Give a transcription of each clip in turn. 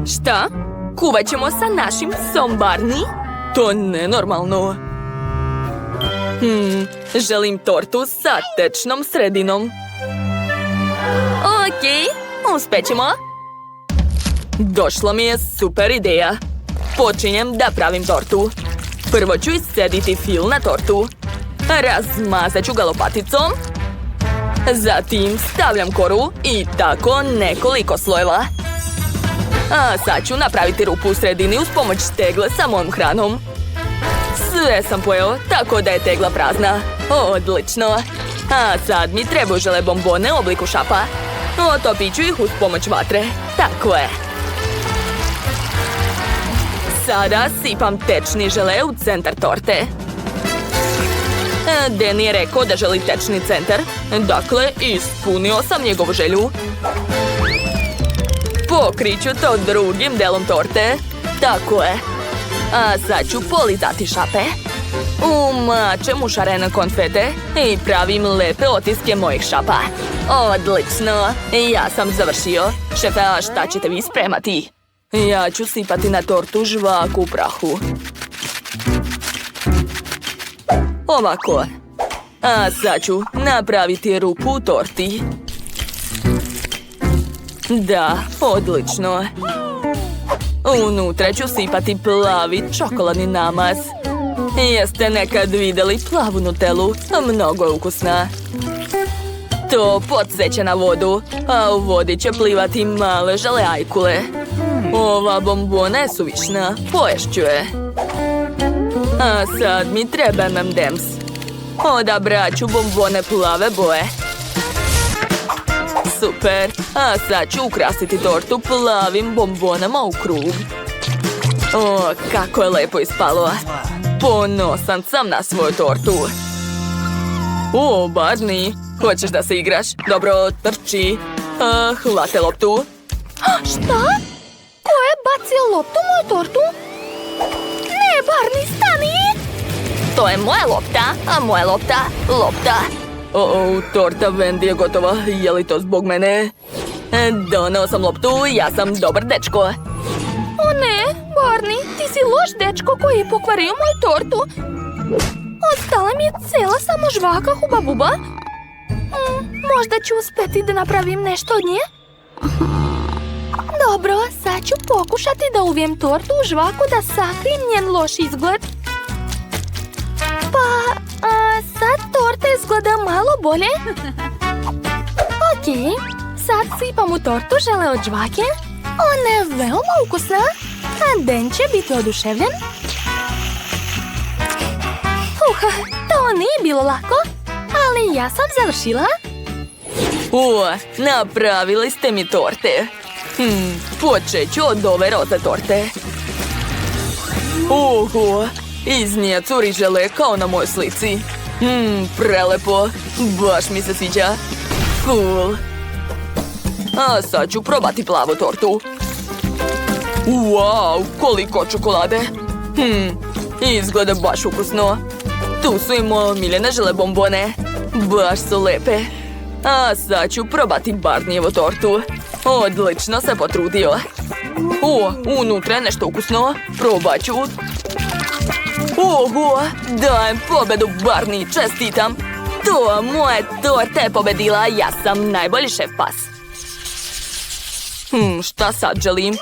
Šta? Kuvat ćemo sa našim psom Barney? To je nenormalno. Želim tortu sa tečnom sredinom. Okej, uspećemo. Došla mi je super ideja. Počinjem da pravim tortu. Prvo ću iscediti fil na tortu. Razmazat ću ga lopaticom. Zatim stavljam koru i tako nekoliko slojeva. A sad ću napraviti rupu u sredini uz pomoć tegle sa mojom hranom. Sve sam pojeo, tako da je tegla prazna. Odlično. A sad mi trebaju žele bombone u obliku šapa. Otopit ću ih uz pomoć vatre. Tako je. Sada sipam tečni žele u centar torte. Danny je rekao da želi tečni centar. Dakle, ispunio sam njegovu želju. Pokrit ću to drugim delom torte. Tako je. A sad ću polizati šape. Umačem u šarene konfete i pravim lepe otiske mojih šapa. Odlično. Ja sam završio. Šefe, a šta ćete vi spremati? Ja ću sipati na tortu žvaku u prahu. Ovako. A sad ću napraviti rupu u torti. Da, odlično. Unutra ću sipati plavi čokoladni namaz. Jeste nekad vidjeli plavu nutelu? Mnogo je ukusna. To podsjeća na vodu, a u vodi će plivati male žele ajkule. Ova bombona je suvišna, poješću je. A sad mi treba M&M's. Odabrat ću bombone plave boje. Super, a sad ću ukrasiti tortu plavim bombonama u krug. O, kako je lepo ispalo. Ponosan sam na svoju tortu. O, Barney, hoćeš da se igraš? Dobro, trči. Hvate loptu. Šta? Ko je bacio loptu u moju tortu? Ne, Barney, stani! To je moja lopta, a moja lopta, lopta. Torta Wendy je gotova. Je li to zbog mene? Doneo sam loptu, ja sam dobar dečko. O ne, Barney, ti si loš dečko koji je pokvario moju tortu. Ostala mi je cela samo žvaka huba buba. Možda ću uspeti da napravim nešto od nje? Dobro, sad ću pokušati da uvijem tortu u žvaku da sakrijem njen loš izgled. Pa, sad torta izgleda malo bolje. Okej, sad sipam u tortu žele od žvake. Ona je veoma ukusna, a Dan će biti oduševljen. To nije bilo lako, ali ja sam završila. Napravili ste mi torte. Počet ću od ove roze torte. Iz nje curi žele kao na mojoj slici. Prelepo. Baš mi se sviđa. Cool. A sad ću probati plavu tortu. Wow, koliko čokolade. Izgleda baš ukusno. Tu su i moje omiljene žele bombone. Baš su lepe. A sad ću probati Barnijevu tortu. Odlično se potrudio. Unutra je nešto ukusno. Probat ću. Dajem pobedu Barney, čestitam. To moje torta je pobedila, ja sam najbolji šef pas. Šta sad želim?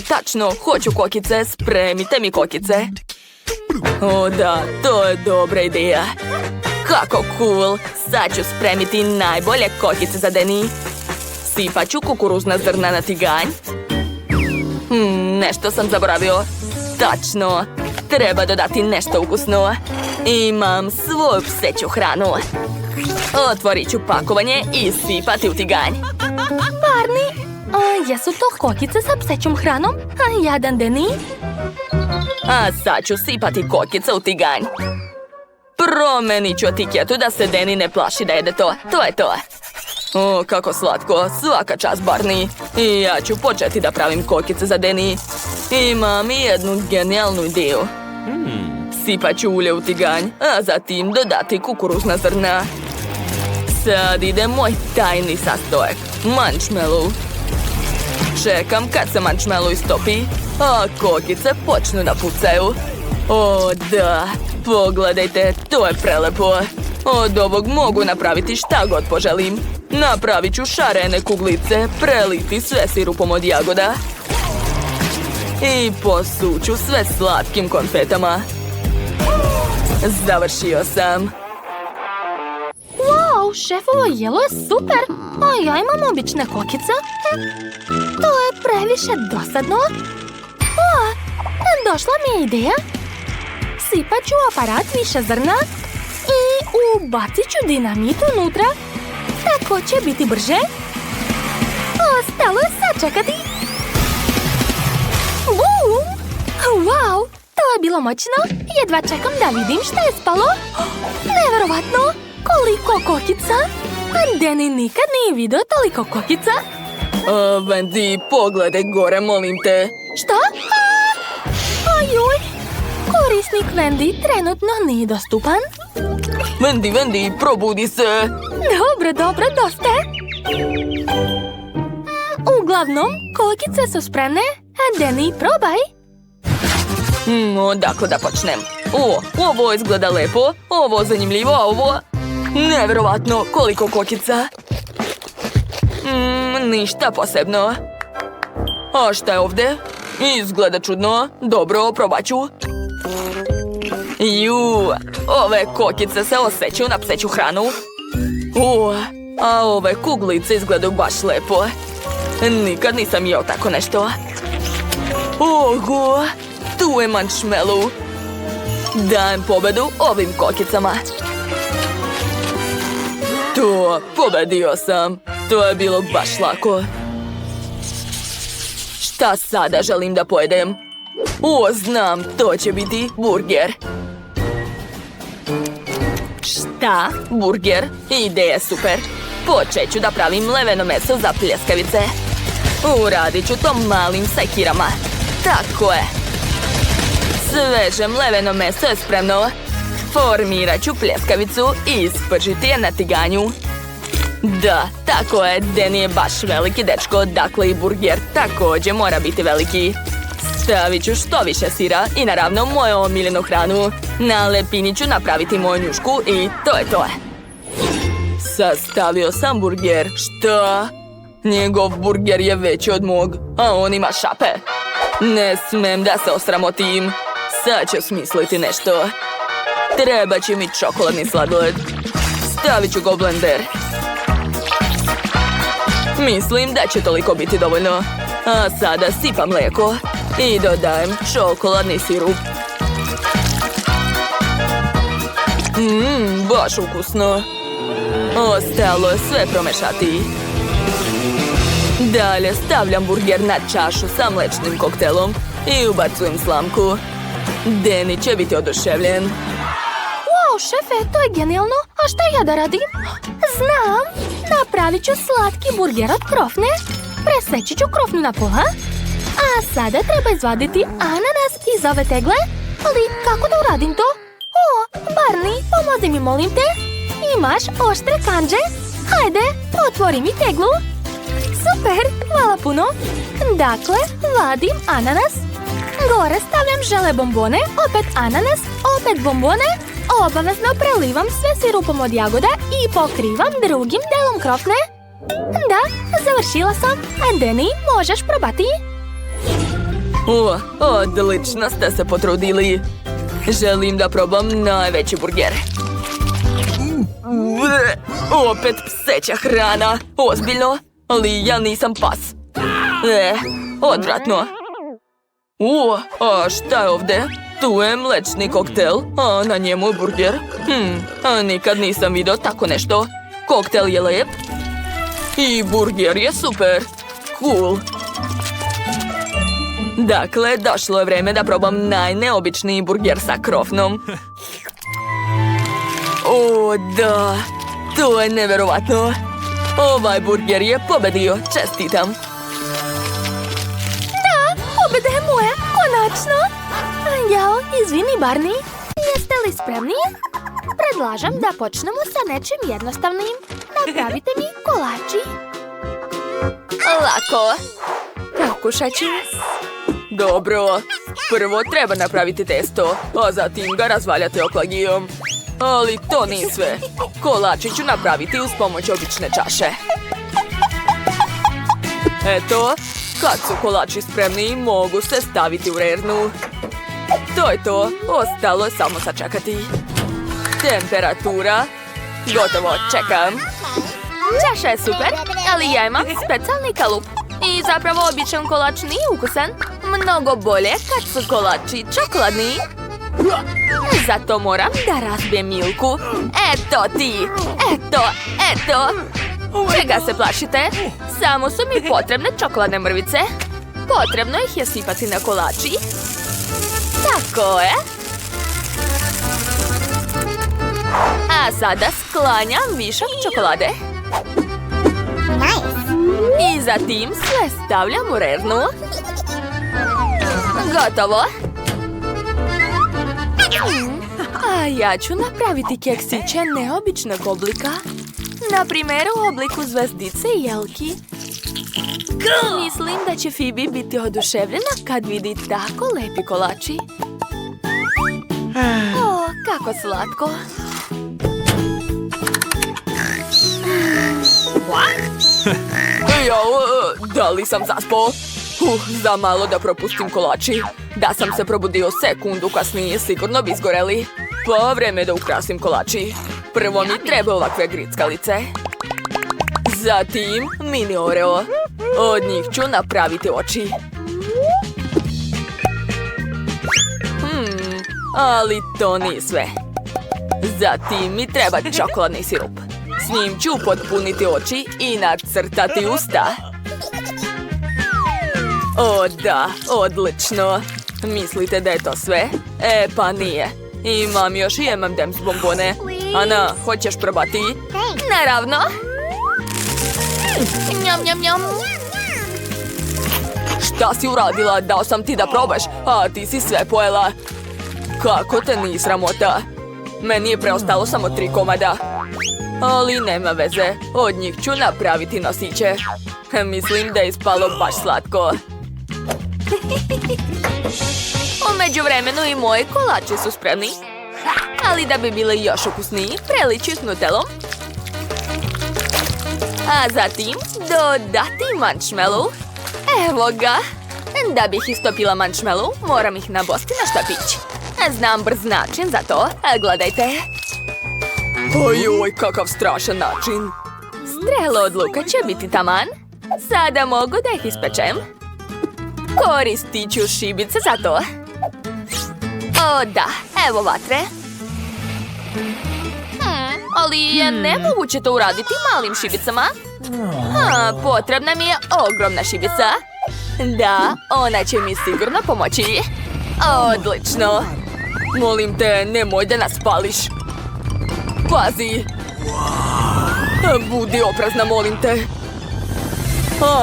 Tačno, hoću kokice, spremite mi kokice. Da, to je dobra ideja. Kako cool, sad ću spremiti najbolje kokice za Danny. Sipat ću kukuruzna zrna na tiganj. Nešto sam zaboravio. Tačno, treba dodati nešto ukusno. Imam svoju pseću hranu. Otvorit ću pakovanje i sipati u tiganj. Barney, jesu to kokice sa psećom hranom? A jadan Danny? A sad ću sipati kokice u tiganj. Promenit ću etiketu da se Danny ne plaši da jede to. To je to. Kako slatko. Svaka čast, Barney. I ja ću početi da pravim kokice za Danny. Imam i jednu genijalnu ideju. Sipat ću ulje u tiganj, a zatim dodati kukuruzna zrna. Sad ide moj tajni sastojak. Marshmallow. Čekam kad se marshmallow istopi, a kokice počnu da pucaju. O, da, pogledajte, to je prelepo. Od ovog mogu napraviti šta god poželim. Napravit ću šarene kuglice, preliti sve sirupom od jagoda. I posuću sve slatkim konfetama. Završio sam. Wow, šefovo jelo je super, a ja imam obične kokice. To je previše dosadno. O, došla mi je ideja. Sipat ću u aparat više zrna i ubacit ću dinamit unutra. Tako će biti brže. Ostalo je sačekati. Bum! Wow, to je bilo moćno. Jedva čekam da vidim šta je spalo. Neverovatno! Koliko kokica? Danny nikad nije vidio toliko kokica. Wendy, pogledaj gore, molim te. Šta? Ajuj! Korisnik Wendy trenutno nije dostupan. Wendy, probudi se. Dobro, dosta. Uglavnom, kokice su spremne. Danny, probaj. Odakle da počnem? Ovo izgleda lepo, ovo zanimljivo, a ovo... Neverovatno, koliko kokica. Ništa posebno. A šta je ovde? Izgleda čudno. Dobro, probat ću. Ove kokice se osjećaju na pseću hranu. A ove kuglice izgledaju baš lepo. Nikad nisam jeo tako nešto. Oho, tu je marshmallow. Dajem pobedu ovim kokicama. Pobedio sam. To je bilo baš lako. Šta sada želim da pojedem? Znam, to će biti burger. Šta? Burger? Ideja je super. Počet ću da pravim leveno meso za pljeskavice. Uradit ću to malim sekirama. Tako je. Sveže mleveno meso je spremno. Formirat ću pljeskavicu i ispržiti je na tiganju. Da, tako je, Danny je baš veliki dečko, dakle i burger također mora biti veliki. Stavit ću što više sira i naravno moju omiljenu hranu. Na lepini ću napraviti moju njušku i to je to. Sastavio sam burger. Šta? Njegov burger je veći od mog, a on ima šape. Ne smem da se osramotim. Sad ću smisliti nešto. Treba će mi čokoladni sladoled. Stavit ću ga u blender. Mislim da će toliko biti dovoljno. A sada sipam mlijeko i dodajem čokoladni sirup. Baš ukusno. Ostalo je sve promešati. Dalje stavljam burger na čašu sa mlečnim koktelom i ubacujem slamku. Danny će biti oduševljen. Wow, šefe, to je genijalno. A šta ja da radim? Znam, napravit ću slatki burger od krofne. Preseći ću krofnu na pola. A sada treba izvaditi ananas iz ove tegle. Ali kako da uradim to? Barney, pomozi mi, molim te. Imaš oštre kandže? Hajde, otvori mi teglu. Super, hvala puno. Dakle, vadim ananas. Gore stavljam žele bombone, opet ananas, opet bombone. Obavezno prelivam sve sirupom od jagoda i pokrivam drugim delom krofne. Da, završila sam. Danny, možeš probati? Odlično ste se potrudili. Želim da probam najveći burger. Opet pseća hrana. Ozbiljno, ali ja nisam pas. Odvratno. A šta je ovde? Tu je mlečni koktel, a na njemu je burger. Nikad nisam vidio tako nešto. Koktel je lep. I burger je super. Cool. Dakle, došlo je vreme da probam najneobičniji burger sa krofnom. Da, to je neverovatno. Ovaj burger je pobedio, čestitam. Da, pobeda je moja, konačno. Jao, izvini, Barney. Jeste li spremni? Predlažem da počnemo sa nečim jednostavnim. Napravite mi kolači. Lako. Pokušat ću. Dobro, prvo treba napraviti testo, a zatim ga razvaljati oklagijom. Ali to nije sve. Kolači ću napraviti uz pomoć obične čaše. Eto, kad su kolači spremni, mogu se staviti u rernu. To je to, ostalo je samo sačekati. Temperatura. Gotovo, čekam. Čaša je super, ali ja imam specijalni kalup. I zapravo običan kolač nije ukusan. Mnogo bolje kad su kolači čokoladni. Zato moram da razbijem Milku. Eto ti! Eto! Čega se plašite? Samo su mi potrebne čokoladne mrvice. Potrebno ih je sipati na kolači. Tako je. A sada sklanjam višak čokolade. I zatim sve stavljam u rernu. Gotovo. A ja ću napraviti keksiće neobičnog oblika. Na primjer u obliku zvezdice i jelki. Mislim da će Phoebe biti oduševljena kad vidi tako lepi kolači. O, kako slatko. Jao, da li sam zaspao? Za malo da propustim kolači. Da sam se probudio sekundu kasnije, sigurno bi izgoreli. Pa vreme da ukrasim kolači. Prvo mi treba ovakve grickalice. Zatim mini Oreo. Od njih ću napraviti oči. Ali to nije sve. Zatim mi treba čokoladni sirup. S njim ću potpuniti oči i nacrtati usta. O da, odlično. Mislite da je to sve? Pa nije. Imam još i M&M's bombone. Ana, hoćeš probati? Naravno. Njam, njam. Šta si uradila? Dao sam ti da probaš, a ti si sve pojela. Kako te nije sramota? Meni je preostalo samo 3 komada. Ali nema veze, od njih ću napraviti nosiće. Mislim da je ispalo baš slatko. U međuvremenu i moji kolači su spremni. Ali da bi bili još ukusniji, preliću s nutelom. A zatim dodati marshmallow. Evo ga. Da bih istopila marshmallow, moram ih nabosti na štapić. Znam brz način za to. Gledajte. Ojoj, kakav strašan način. Strelo od luka će biti taman. Sada mogu da ih ispečem. Koristit ću šibice za to. O da, evo vatre. Ali je nemoguće to uraditi malim šibicama. Potrebna mi je ogromna šibica. Da, ona će mi sigurno pomoći. Odlično. Molim te, nemoj da nas pališ. Pazi. Budi oprezna, molim te.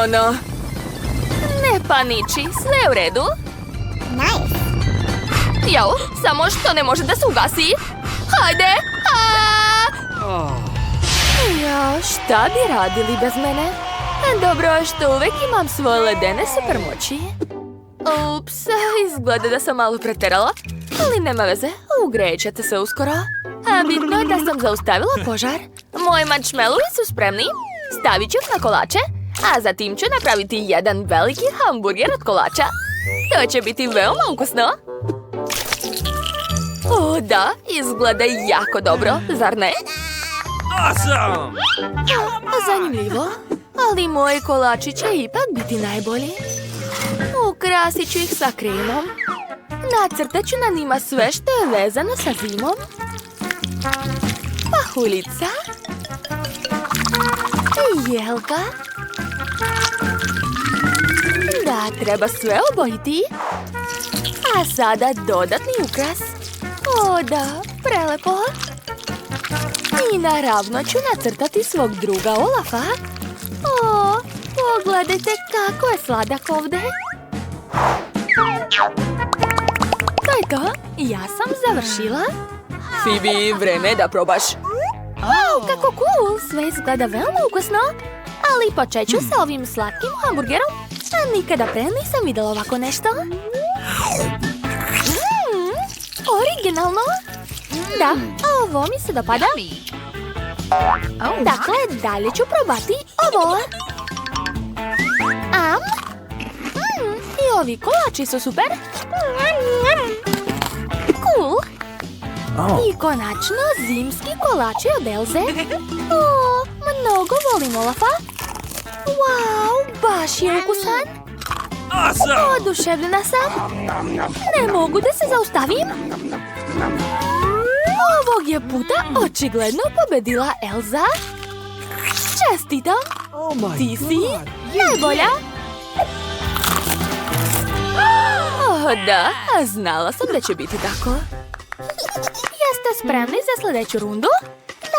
Ana. Ne paniči, sve je u redu. Jao, samo što ne može da se ugasi. Hajde! Jao, šta bi radili bez mene? Dobro, što uvek imam svoje ledene supermoći. Ups, izgleda da sam malo preterala. Ali nema veze, ugrejit ćete se uskoro. A bitno je da sam zaustavila požar. Moji marshmallowi su spremni. Stavit ću ih na kolače. A zatim ću napraviti jedan veliki hamburger od kolača. To će biti veoma ukusno. O da, izgleda jako dobro, zar ne? Awesome! Zanimljivo, ali moji kolači će ipak biti najbolji. Ukrasit ću ih sa kremom. Nacrtat ću na njima sve što je vezano sa zimom. Pahuljica. Jelka. Da, treba sve obojiti. A sada dodatni ukras. O da, prelepo. I naravno ću nacrtati svog druga Olafa. O, pogledajte kako je sladak ovdje. To je to, ja sam završila. Phoebe, vreme je da probaš. Kako cool, sve izgleda veoma ukusno. Ali počet ću sa ovim slatkim hamburgerom. A nikada pre nisam vidjela ovako nešto. Originalno. Da, ovo mi se dopada. Dakle, dalje ću probati ovo. I ovi kolači su super. Cool. I konačno zimski kolači od Elze. O, mnogo volim Olafa. Wow, baš je ukusan. Awesome! Oduševljena sam. Ne mogu da se zaustavim. Ovog je puta očigledno pobedila Elza. Čestitam. Ti si najbolja. Da, znala sam da će biti tako. Jeste spremni za sljedeću rundu?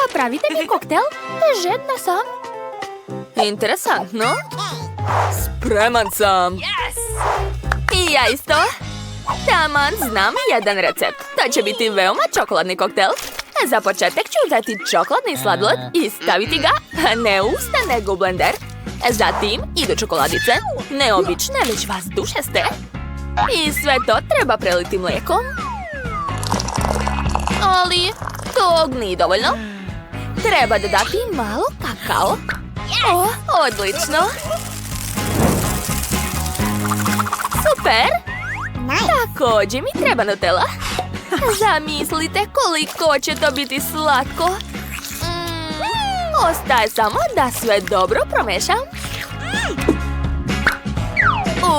Napravite mi koktel. Žedna sam. Interesantno. Spreman sam. I ja isto. Taman, znam jedan recept. To će biti veoma čokoladni koktel. Za početak ću uzeti čokoladni sladoled i staviti ga ne u usta nego u blender. Zatim idu čokoladice, neobične već vazdušaste. I sve to treba preliti mlijekom. Ali tog nije dovoljno. Treba dodati malo kakao. O, odlično. Super. Također mi treba Nutella. Zamislite koliko će to biti slatko. Ostaje samo da sve dobro promešam.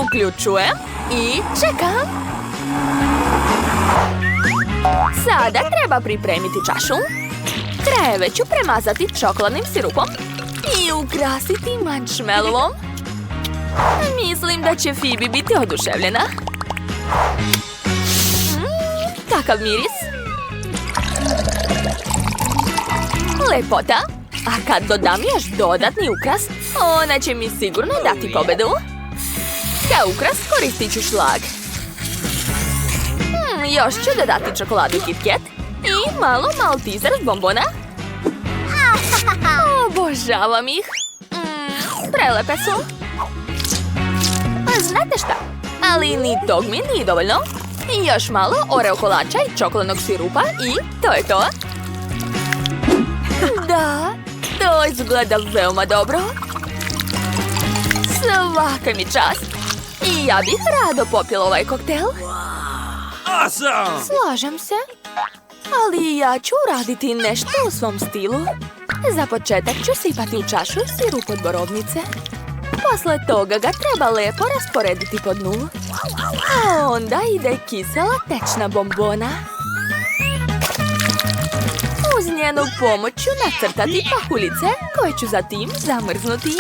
Uključujem i čekam. Sada treba pripremiti čašu. Krajeve ću premazati čokoladnim sirupom i ukrasiti marshmallowom. Mislim da će Phoebe biti oduševljena. Kakav miris. Lepota. A kad dodam još dodatni ukras, ona će mi sigurno dati pobedu. Kao ukras koristit ću šlag. Još ću dodati čokoladu Kit Kat i malo Malteser s bombona. Obožavam ih. Prelepe su. Znate šta? Ali ni tog mi nije dovoljno. I još malo oreo kolača i čokoladnog sirupa i to je to. Da, to izgleda veoma dobro. Svaka mi čast. I ja bih rado popila ovaj koktel. Awesome! Slažem se. Ali ja ću uraditi nešto u svom stilu. Za početak ću sipati u čašu sirup od borovnice. Posle toga ga treba lepo rasporediti po dnu. A onda ide kisela tečna bombona. Uz njenu pomoć ću nacrtati pahuljice koje ću zatim zamrznuti.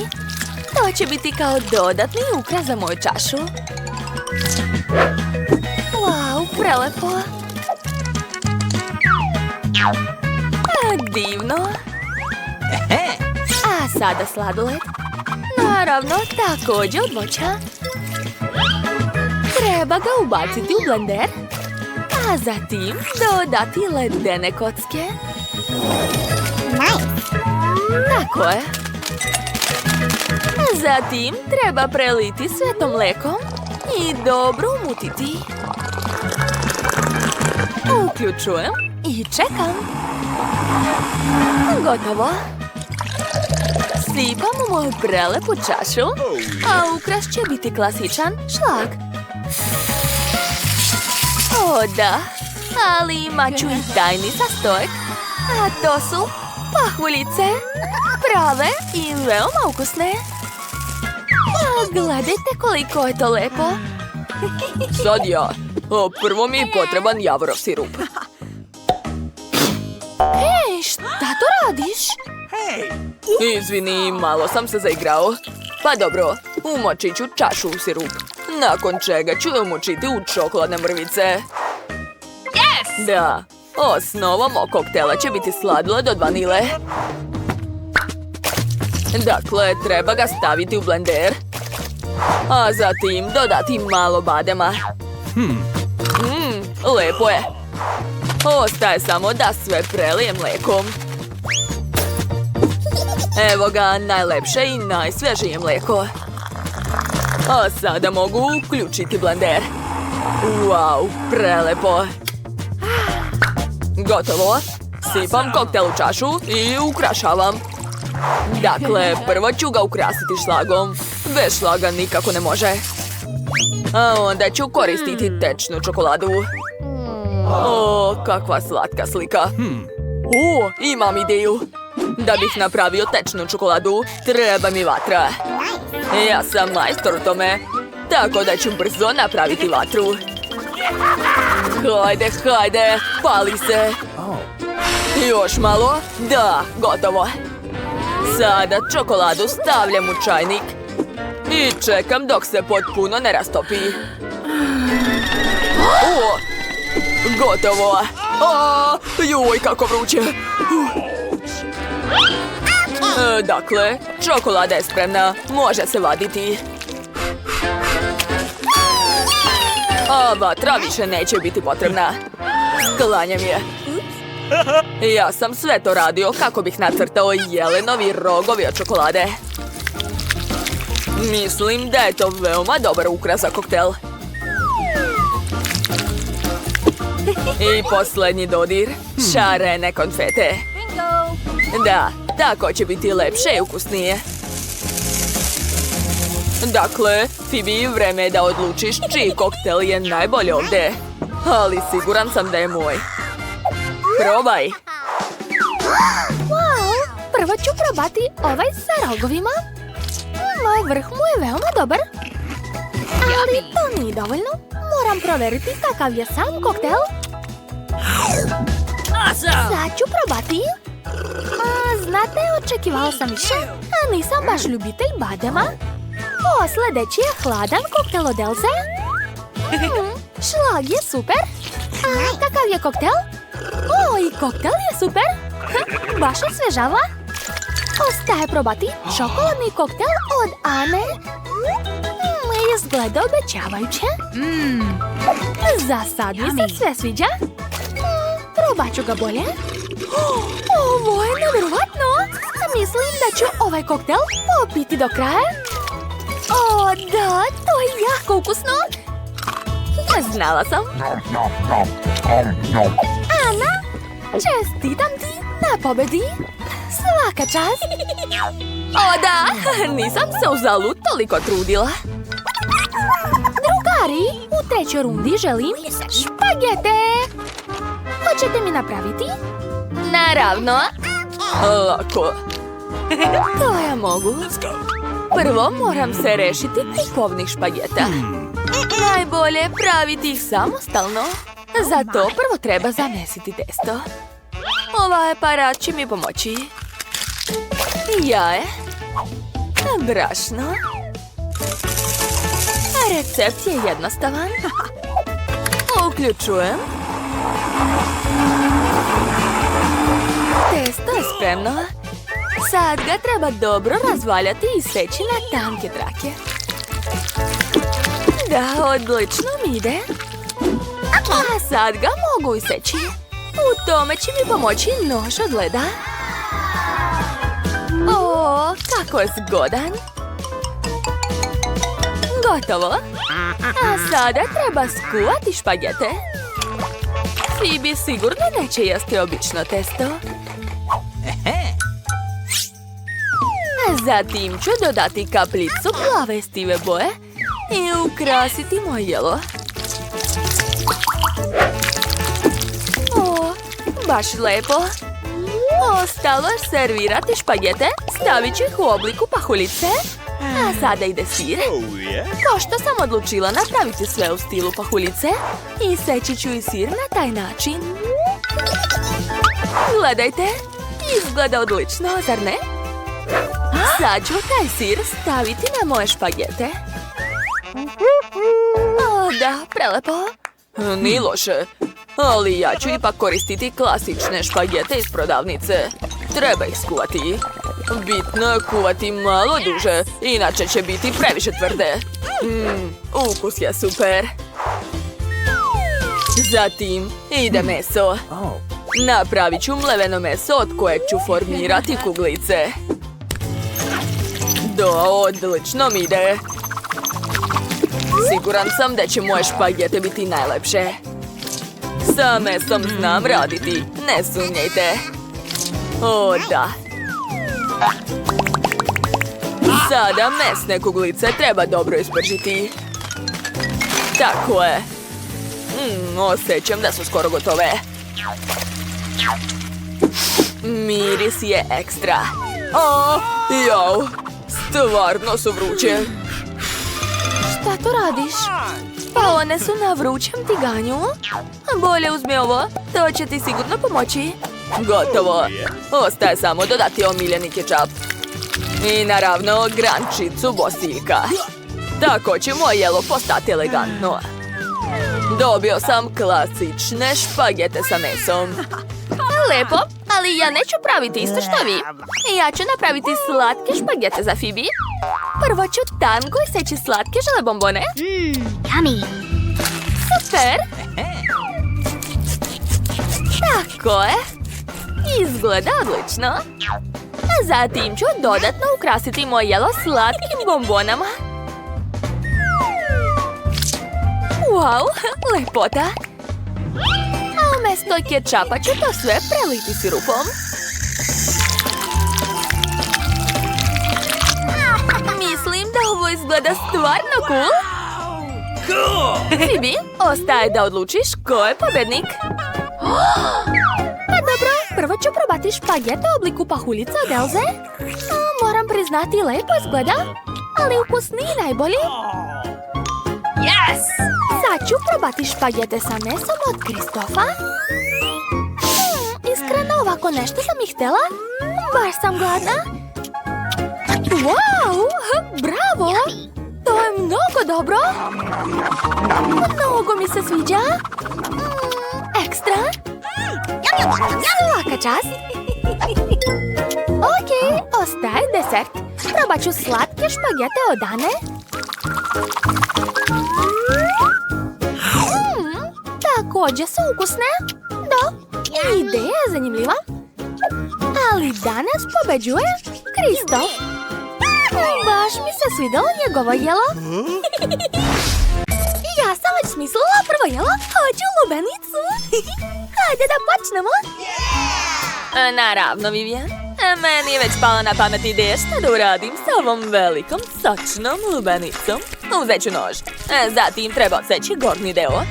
To će biti kao dodatni ukras za moju čašu. Wow, prelepo. Divno. A sada sladoled. Naravno, također od voća. Treba ga ubaciti u blender, a zatim dodati ledene kocke. Tako je. Zatim treba preliti sve to mlekom i dobro umutiti. Uključujem i čekam. Gotovo. Sipam u moju prelepu čašu, a ukras će biti klasičan šlag. O da, ali imat ću i tajni sastojak, a to su pahuljice, prave i veoma ukusne. Gledajte koliko je to lepo. Sad ja. Prvo mi je potreban javorov sirup. Hej, šta to radiš? Izvini, malo sam se zaigrao. Pa dobro, umočit ću čašu u sirup. Nakon čega ću je umočiti u čokoladne mrvice. Da, osnovom mog koktela će biti sladoled od vanile. Dakle, treba ga staviti u blender. A zatim dodati malo badema. Lepo je. Ostaje samo da sve prelijem mlekom. Evo ga, najlepše i najsvježije mlijeko. A sada mogu uključiti blender. Wow, prelepo. Gotovo. Sipam koktel u čašu i ukrašavam. Dakle, prvo ću ga ukrasiti šlagom. Bez šlaga nikako ne može. A onda ću koristiti tečnu čokoladu. O, kakva slatka slika. O, imam ideju. Da bih napravio tečnu čokoladu, treba mi vatra. Ja sam majstor u tome, tako da ću brzo napraviti vatru. Hajde, hajde, pali se. Još malo, da, gotovo. Sada čokoladu stavljam u čajnik i čekam dok se potpuno ne rastopi. O, gotovo. Joj, kako vruće. Dakle, čokolada je spremna, može se vaditi. A vatra više neće biti potrebna. Sklanjam je. Ja sam sve to radio kako bih nacrtao jelenovi rogovi od čokolade. Mislim da je to veoma dobar ukras za koktel. I posljednji dodir, šarene konfete. Da, tako će biti lepše i ukusnije. Dakle, Phoebe, vreme je da odlučiš čiji koktel je najbolji ovdje. Ali siguran sam da je moj. Probaj. Wow, prvo ću probati ovaj sa rogovima. Moj vrh mu je veoma dobar. Ali to nije dovoljno. Moram provjeriti kakav je sam koktel. Sad ću probati. Znate, očekivala sam više, a nisam baš ljubitelj badema. O, sljedeći je hladan koktel od Elze. Šlag je super. A kakav je koktel? O, i koktel je super. Baš osvježava. Ostaje probati čokoladni koktel od Ane. Izgleda obećavajuće. Za sad mi se sve sviđa. Probat ću ga bolje. Ovo je nevjerovatno. Mislim da ću ovaj koktel popiti do kraja. O, da, to je jako ukusno. Znala sam. Ana, čestitam ti na pobedi. Svaka čast. O da, nisam se uzalud toliko trudila. Drugari, u trećoj rundi želim špagete. Hoćete mi napraviti? Naravno. Lako. To ja mogu. Prvo moram se rešiti kupovnih špageta. Najbolje praviti ih samostalno. Zato prvo treba zamesiti testo. Ovaj aparat će mi pomoći. Jaje. Brašno. Recept je jednostavan. Uključujem. Testo je spremno. Sad ga treba dobro razvaljati i seći na tanke trake. Da, odlično mi ide. A sad ga mogu iseći. U tome će mi pomoći nož od leda. O, kako je zgodan. Gotovo. A sada treba skuvati špagete. Phoebe sigurno neće jesti obično testo. Zatim ću dodati kapljicu plave stive boje i ukrasiti moje jelo. O, baš lepo. Ostalo je servirati špagete, stavit ću ih u obliku pahuljice. A sada ide sir. Pošto sam odlučila napraviti sve u stilu pahuljice, i seći ću i sir na taj način. Gledajte, izgleda odlično, zar ne? Sad ću taj sir staviti na moje špagete. O, da, prelepo. Nije loše, ali ja ću ipak koristiti klasične špagete iz prodavnice. Treba ih skuvati. Bitno je kuvati malo duže, inače će biti previše tvrde. Ukus je super. Zatim ide meso. Napravit ću mleveno meso od kojeg ću formirati kuglice. Da, odlično mi ide. Siguran sam da će moje špagete biti najlepše. Sa mesom znam raditi, ne sumnjajte. O, da. Sada mesne kuglice treba dobro ispržiti. Tako je. Osjećam da su skoro gotove. Miris je ekstra. O, jau, stvarno su vruće. Šta to radiš? Pa one su na vrućem tiganju. Bolje uzmi ovo, to će ti sigurno pomoći. Gotovo. Ostaje samo dodati omiljeni kečap. I naravno grančicu bosiljka. Tako će moje jelo postati elegantno. Dobio sam klasične špagete sa mesom. Lepo, ali ja neću praviti isto što vi. Ja ću napraviti slatke špagete za Phoebe. Prvo ću tango iseći slatke žele bombone. Yummy. Super! Tako je. Izgleda odlično. A zatim ću dodatno ukrasiti moje jelo slatkim bombonama. Wow, lepota! A umjesto kečapa ću to sve preliti sirupom. Mislim da ovo izgleda stvarno cool. Cool! Phoebe, ostaje da odlučiš ko je pobjednik. Pa dobro, prvo ću probati špagete u obliku pahuljica od Elze. Moram priznati, lepo izgleda, ali ukus nije najbolji. Yes! Sad ću probati špagete sa mesom od Kristofa. Iskreno, ovako nešto sam ih htjela. Baš sam gladna. Wow, bravo! To je mnogo dobro. Mnogo mi se sviđa. Ekstra. Svaka čast. Ok, ostaje desert. Probat ću slatke špagete od Ane. Također su ukusne. Da, ideja je zanimljiva. Ali danas pobeđuje Kristof. Baš mi se svidjelo njegovo jelo. Ja sam već smislila prvo jelo. Hoću lubenicu. Hajde da počnemo. Naravno, Vivian. Meni je već pala na pamet ideja šta da uradim sa ovom velikom, sočnom lubenicom. Uzet ću nož. Zatim treba odseći gornji deo.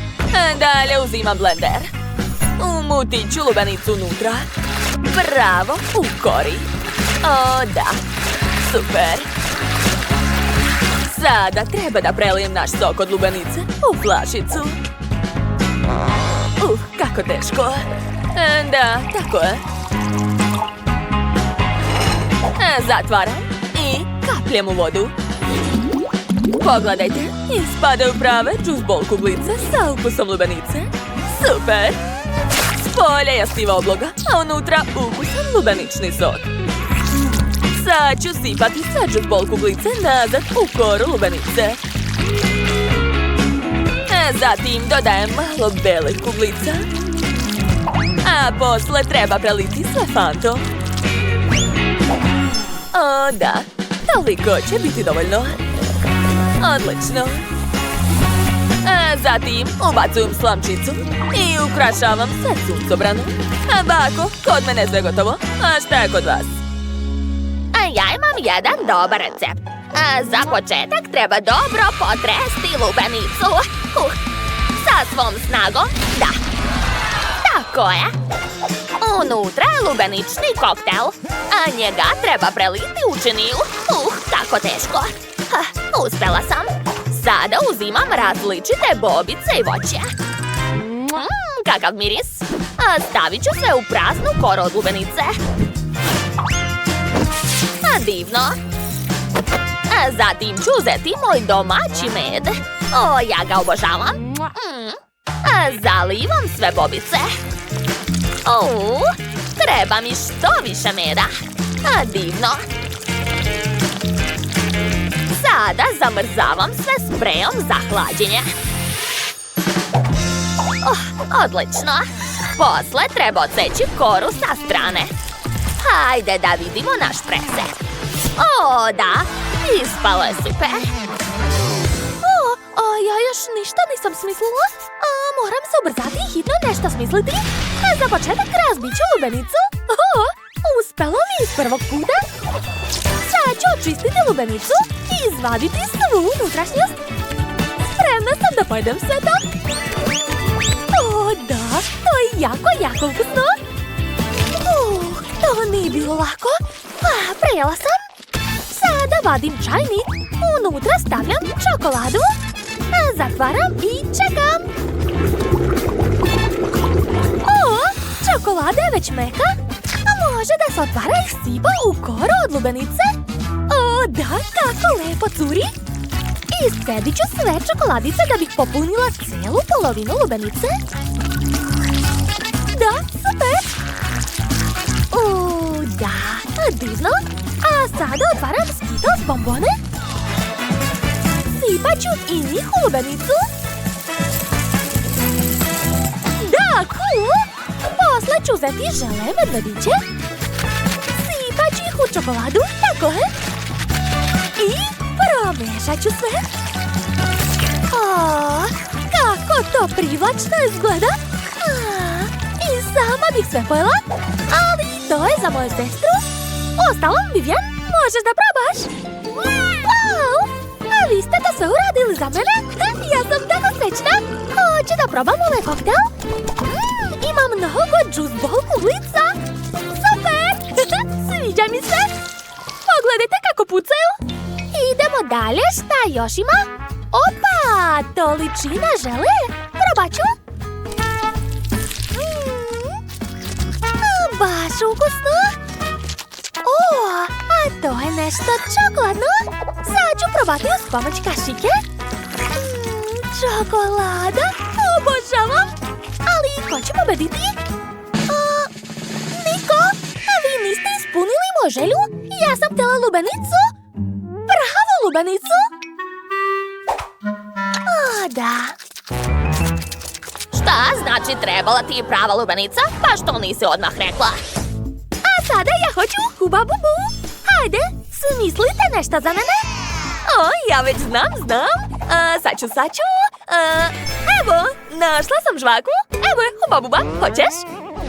Dalje uzimam blender. Umutit ću lubenicu unutra. Bravo, u kori. O, da. Super. Sada treba da prelijem naš sok od lubenice u flašicu. Kako teško. Da, tako je. Zatvaram i kapljem u vodu. Pogledajte, ispadaju prave džus bol kuglice sa ukusom lubenice. Super! Spolja je stiva obloga, a unutra ukusan lubenični sok. Sad ću sipati sa džus bol kuglice nazad u koru lubenice. Zatim dodajem malo belih kuglica. A posle treba preliti sve fantom. O, da. Toliko će biti dovoljno. Odlično. Zatim ubacujem slamčicu i ukrašavam sa suncobranom. Bako, kod mene sve gotovo. A šta je kod vas? Ja imam jedan dobar recept. Za početak treba dobro potresti lubenicu. Sa svom snagom, da. Tako je. Unutra je lubenični koktel, a njega treba preliti u činiju. Tako teško. Uspela sam. Sada uzimam različite bobice i voće. Kakav miris. Stavit ću sve u praznu koru od lubenice. Divno. Zatim ću uzeti moj domaći med. Ja ga obožavam. Zalivam sve bobice. Treba mi što više meda. Divno. Sada zamrzavam sve sprejom za hlađenje. Odlično. Posle treba odseći koru sa strane. Hajde da vidimo naš presek. Da, ispalo je super. Ja još ništa nisam smislila. Moram se ubrzati i hitno nešto smisliti. Za početak razbit ću lubenicu. Uspelo mi iz prvog puta. Sad ću očistiti lubenicu i izvaditi svu unutrašnjost. Spremna sam da pojedem sve to. Da, to je jako ukusno. To nije bilo lako. Prejela sam. Sada vadim čajnik. Unutra stavljam čokoladu. Zatvaram i čekam. Čokolada je već meka. Može da se otvara i sipa u koru od lubenice. Da, kako lepo curi. Iscedit ću sve čokoladice da bih popunila cijelu polovinu lubenice. Da, super. Da, divno. A sada otvaram Skittles bombone. Sipat ću i njih u lubenicu. Da, cool. Posle ću uzeti žele medvediće. Sipat ću ih u čokoladu, tako je. I promešat ću sve. Kako to privlačno izgleda. I sama bih sve pojela. Ali to je za moju sestru. Ostalom, Vivian, možeš da probaš. Wow! A vi ste to sve uradili za mene? Ja sam tako srećna. Hoću da probam ovaj koktel. Ima mnogo juice ball kuglica. Super! Sviđa mi se. Pogledajte kako pucaju. Idemo dalje, šta još ima? Opa, to liči na žele. Probat ću. Baš ukusno. A to je nešto čokoladno. Sad ću probati uz pomoć kašike. Čokolada. Obožavam. Ali ko će pobediti? Niko. A vi niste ispunili moju želju? Ja sam htjela lubenicu. Bravo, lubenicu. Da. Šta znači trebala ti prava lubenica? Pa što nisi odmah rekla? A sada ja hoću Huba Bubu. Hajde, smislite nešto za mene. Ja već znam. Sad ću. Evo, našla sam žvaku. Evo je Huba Buba, hoćeš?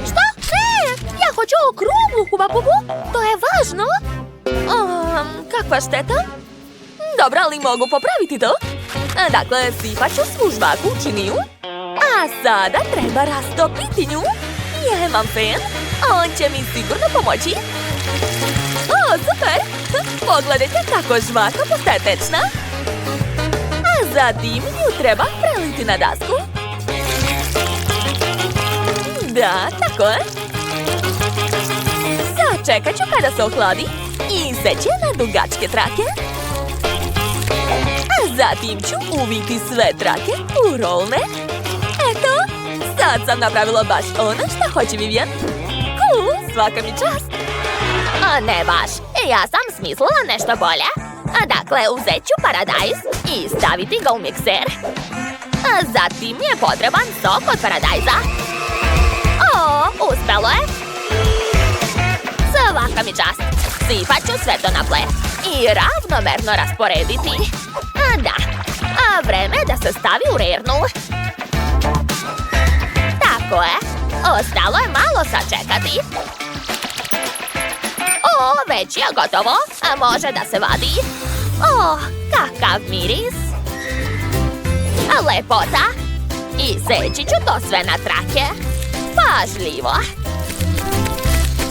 Šta? Ne, ja hoću okruglu Huba Bubu. To je važno. Kakva šteta? Dobro, ali mogu popraviti to. Dakle, sipat ću svu žvaku u činiju. A sada treba rastopiti nju. Ja imam fen. On će mi sigurno pomoći. Super! Pogledajte kako žvaka postaje tečna. A zatim nju treba preliti na dasku. Da, tako je. Sačekat ću kada se ohladi i seći je na dugačke trake. A zatim ću uviti sve trake u rolne. Eto, sad sam napravila baš ono što hoće Vivian. Cool, svaka mi čast. Ne baš, ja sam smislila nešto bolje. Dakle, uzet ću paradajz i staviti ga u mikser. Zatim je potreban sok od paradajza. Uspelo je. Svaka mi čast. Sipat ću sve to na ples i ravnomerno rasporediti. Da, vreme je da se stavi u rernu. Tako je. Ostalo je malo sačekati. Već je gotovo, a može da se vadi. Kakav miris. Lepota. I seći ću to sve na trake. Pažljivo.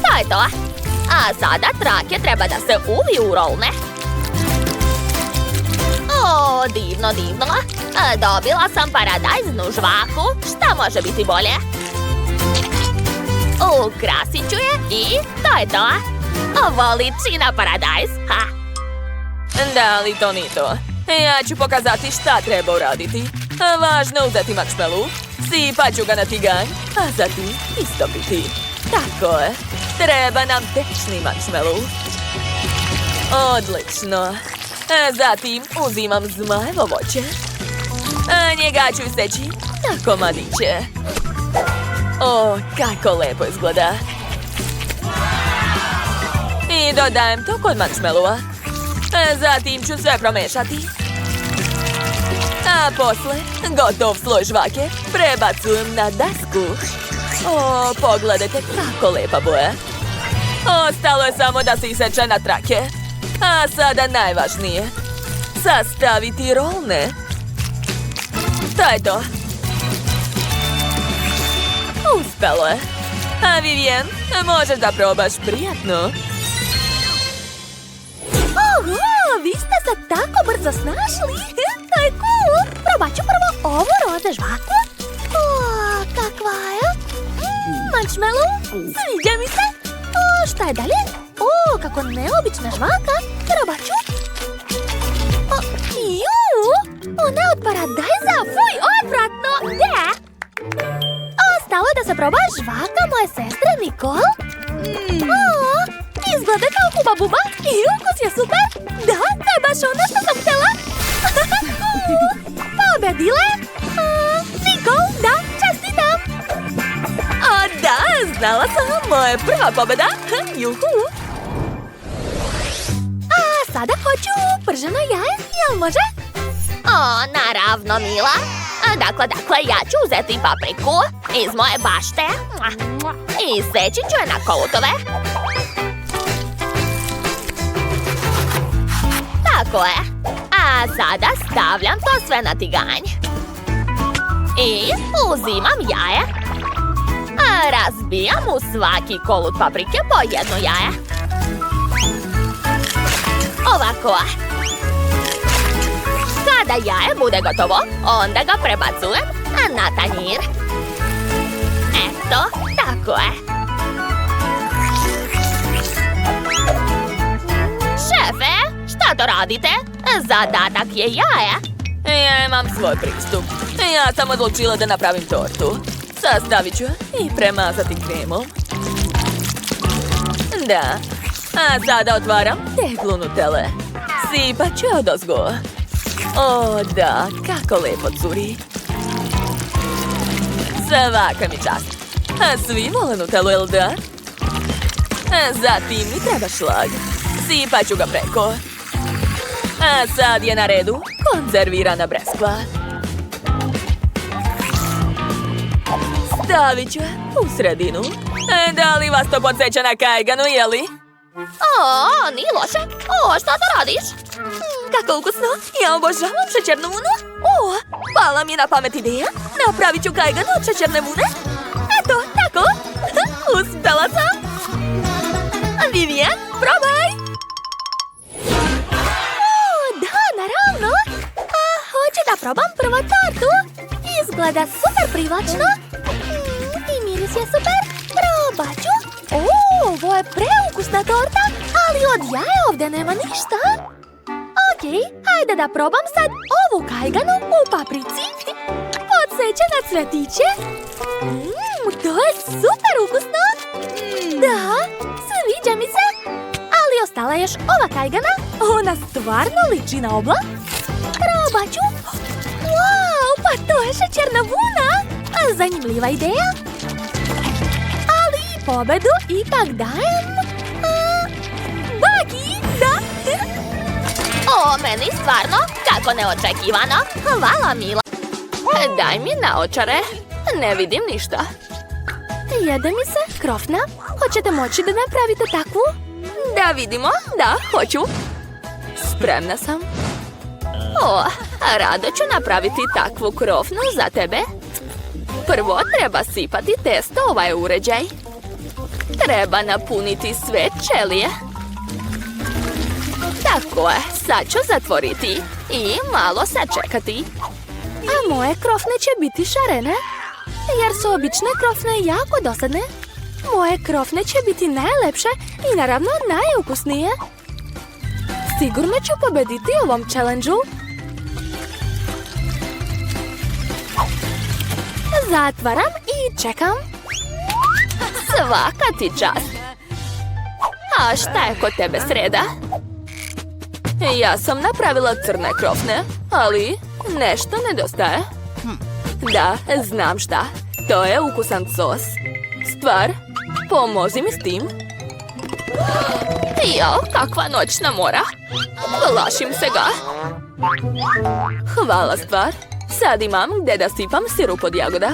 To je to. A sada trake treba da se uviju u rolne. Divno. Dobila sam paradajznu žvaku. Šta može biti bolje? Ukrasit ću je i to je to. Ovo liči na paradajz. Da, ali to nije to. Ja ću pokazati šta treba uraditi. Važno je uzeti marshmallow, sipat ću ga na tiganj, a zatim istopiti. Tako je. Treba nam tečni marshmallow. Odlično. Zatim uzimam zmajevo voće. Njega ću iseći na komadiće. Kako lepo izgleda. I dodajem to kod marshmallowa. Zatim ću sve promešati. A posle, gotov sloj žvake, prebacujem na dasku. O, pogledajte kako lepa boja. Ostalo je samo da se iseče na trake. A sada najvažnije. Sastaviti rolne. To je to. Uspelo je. A Vivien, možeš da probaš prijatno. Oho, vi ste se tako brzo snašli. To je cool. Probat ću prvo ovu roze žvaku. O, kakva je? Marshmallow, sviđa mi se. O, šta je dalje? O, kako neobična žvaka. Probat ću. O, ona od paradajza. Fuj, odvratno. Ne. Ostalo je da se proba žvaka moje sestre Nicole. O, izgleda kao Huba Buba i ukus je super. Da, to je baš ono što sam htjela. Pobedile. Nicole, da, čestitam. A da, znala sam, moja prva pobjeda. Juhu. A sada hoću prženo jaje, jel može? O, naravno, Mila. Dakle, ja ću uzeti papriku iz moje bašte i seći ću je na kolutove. Tako je. A sada stavljam to sve na tiganj. I uzimam jaje. Razbijam u svaki kolut paprike po jedno jaje. Ovako. Kada jaje bude gotovo, onda ga prebacujem na tanjir. Eto, tako je. Šefe, šta to radite? Zadatak je jaje. Ja imam svoj pristup. Ja sam odlučila da napravim tortu. Sastavit ću i premazati kremom. Da. A sada otvaram teglu Nutelle. Sipat ću je odozgo. O, da, kako lepo curi. Svaka mi čast. A svi vole Nutellu, jel da? Zatim mi treba šlag. Sipat ću ga preko. A sad je na redu konzervirana breskva. Stavit ću je u sredinu. Da li vas to podsjeća na kajganu, jeli? O, nije loše. O, šta to radiš? Kako ukusno! Ja obožavam šećernu vunu! O, pala mi je na pamet ideja! Napravit ću kajganu od šećerne vune! Eto, tako! Uspela sam! Vivien, probaj! O, da, naravno! A hoću da probam prvo tortu! Izgleda super privlačno! I miris je super! Probat ću! O, ovo je preukusna torta, ali od jaja ovdje nema ništa! Okej, hajde da probam sad ovu kajganu u paprici. Podsjeća na cvetiće. To je super ukusno. Da, sviđa mi se. Ali ostala je još ova kajgana. Ona stvarno liči na obla. Probat ću. Wow, pa to je šećerna vuna. Zanimljiva ideja. Ali pobedu ipak dajem Bagi, da. O, meni stvarno, kako neočekivano. Hvala, Mila. Daj mi naočare. Ne vidim ništa. Jede mi se krofna. Hoćete moći da napravite takvu? Da vidimo. Da, hoću. Spremna sam. O, rado ću napraviti takvu krofnu za tebe. Prvo treba sipati testo u ovaj uređaj. Treba napuniti sve ćelije. Tako je, sad ću zatvoriti i malo sačekati. A moje krofne će biti šarene, jer su obične krofne jako dosadne. Moje krofne će biti najlepše i naravno najukusnije. Sigurno ću pobediti u ovom challenge-u. Zatvaram i čekam. Svaka ti čast. A šta je kod tebe sreda? Ja sam napravila crne krofne, ali nešto nedostaje. Da, znam šta. To je ukusan sos. Stvar, pomozi mi s tim. Jo, kakva noćna mora. Plašim se ga. Hvala, stvar. Sad imam gdje da sipam sirup od jagoda.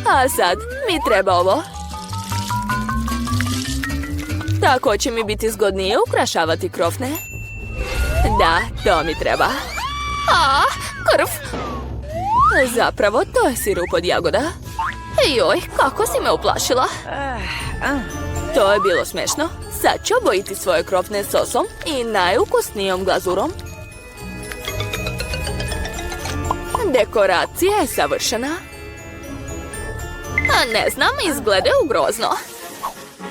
A sad mi treba ovo. Tako će mi biti zgodnije ukrašavati krofne. Da, to mi treba. A, krv. Zapravo, to je sirup od jagoda. Joj, kako si me uplašila. To je bilo smešno. Sad ću obojiti svoje krofne sosom i najukusnijom glazurom. Dekoracija je savršena. A ne znam, izgledaju grozno.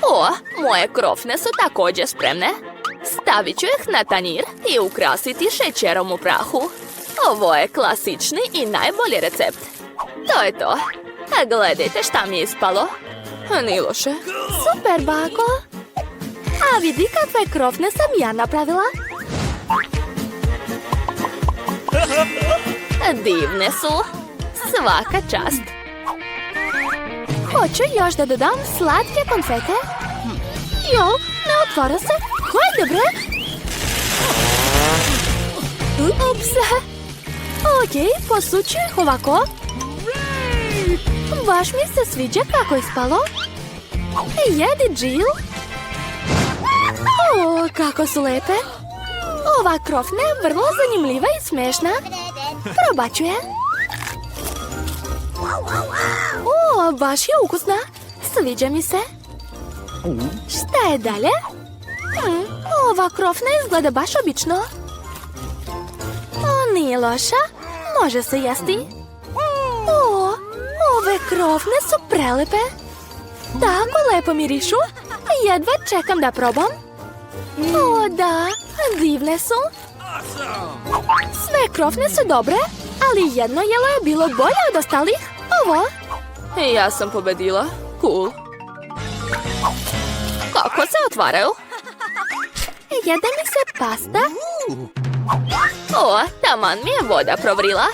O, moje krofne su također spremne. Stavit ću ih na tanjir i ukrasiti šećerom u prahu. Ovo je klasični i najbolji recept. To je to. A gledajte šta mi je ispalo. Nije loše. Super, bako. A vidi kakve krofne sam ja napravila. Divne su. Svaka čast. Hoću još da dodam slatke konfete. Jo, ne otvara se. Hajde bre. Ups. Okej, posuću ih ovako. Baš mi se sviđa kako je ispalo. Jedi, Jill. O, kako su lepe. Ova krofna je vrlo zanimljiva i smešna. Probat ću je. O, baš je ukusna. Sviđa mi se. Šta je dalje? Ova krofna izgleda baš obično. O, nije loša. Može se jesti. O, ove krofne su prelepe. Tako lepo mirišu. Jedva čekam da probam. O, da, divne su. Sve krofne su dobre, ali jedno jelo je bilo bolje od ostalih. Ovo. Ja sam pobedila. Cool. Kako se otvaraju? Jede mi se pasta. O, taman mi je voda provrila.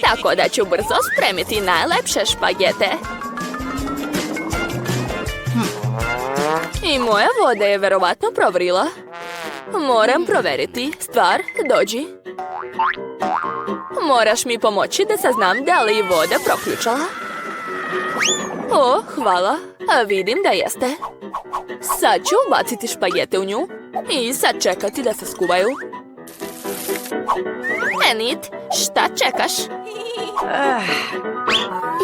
Tako da ću brzo spremiti najlepše špagete. I moja voda je verovatno provrila. Moram proveriti. Stvar, dođi. Moraš mi pomoći da saznam da li je voda proključala. O, hvala. A vidim da jeste. Sad ću ubaciti špagete u nju i sad čekati da se skuvaju. Enid, šta čekaš?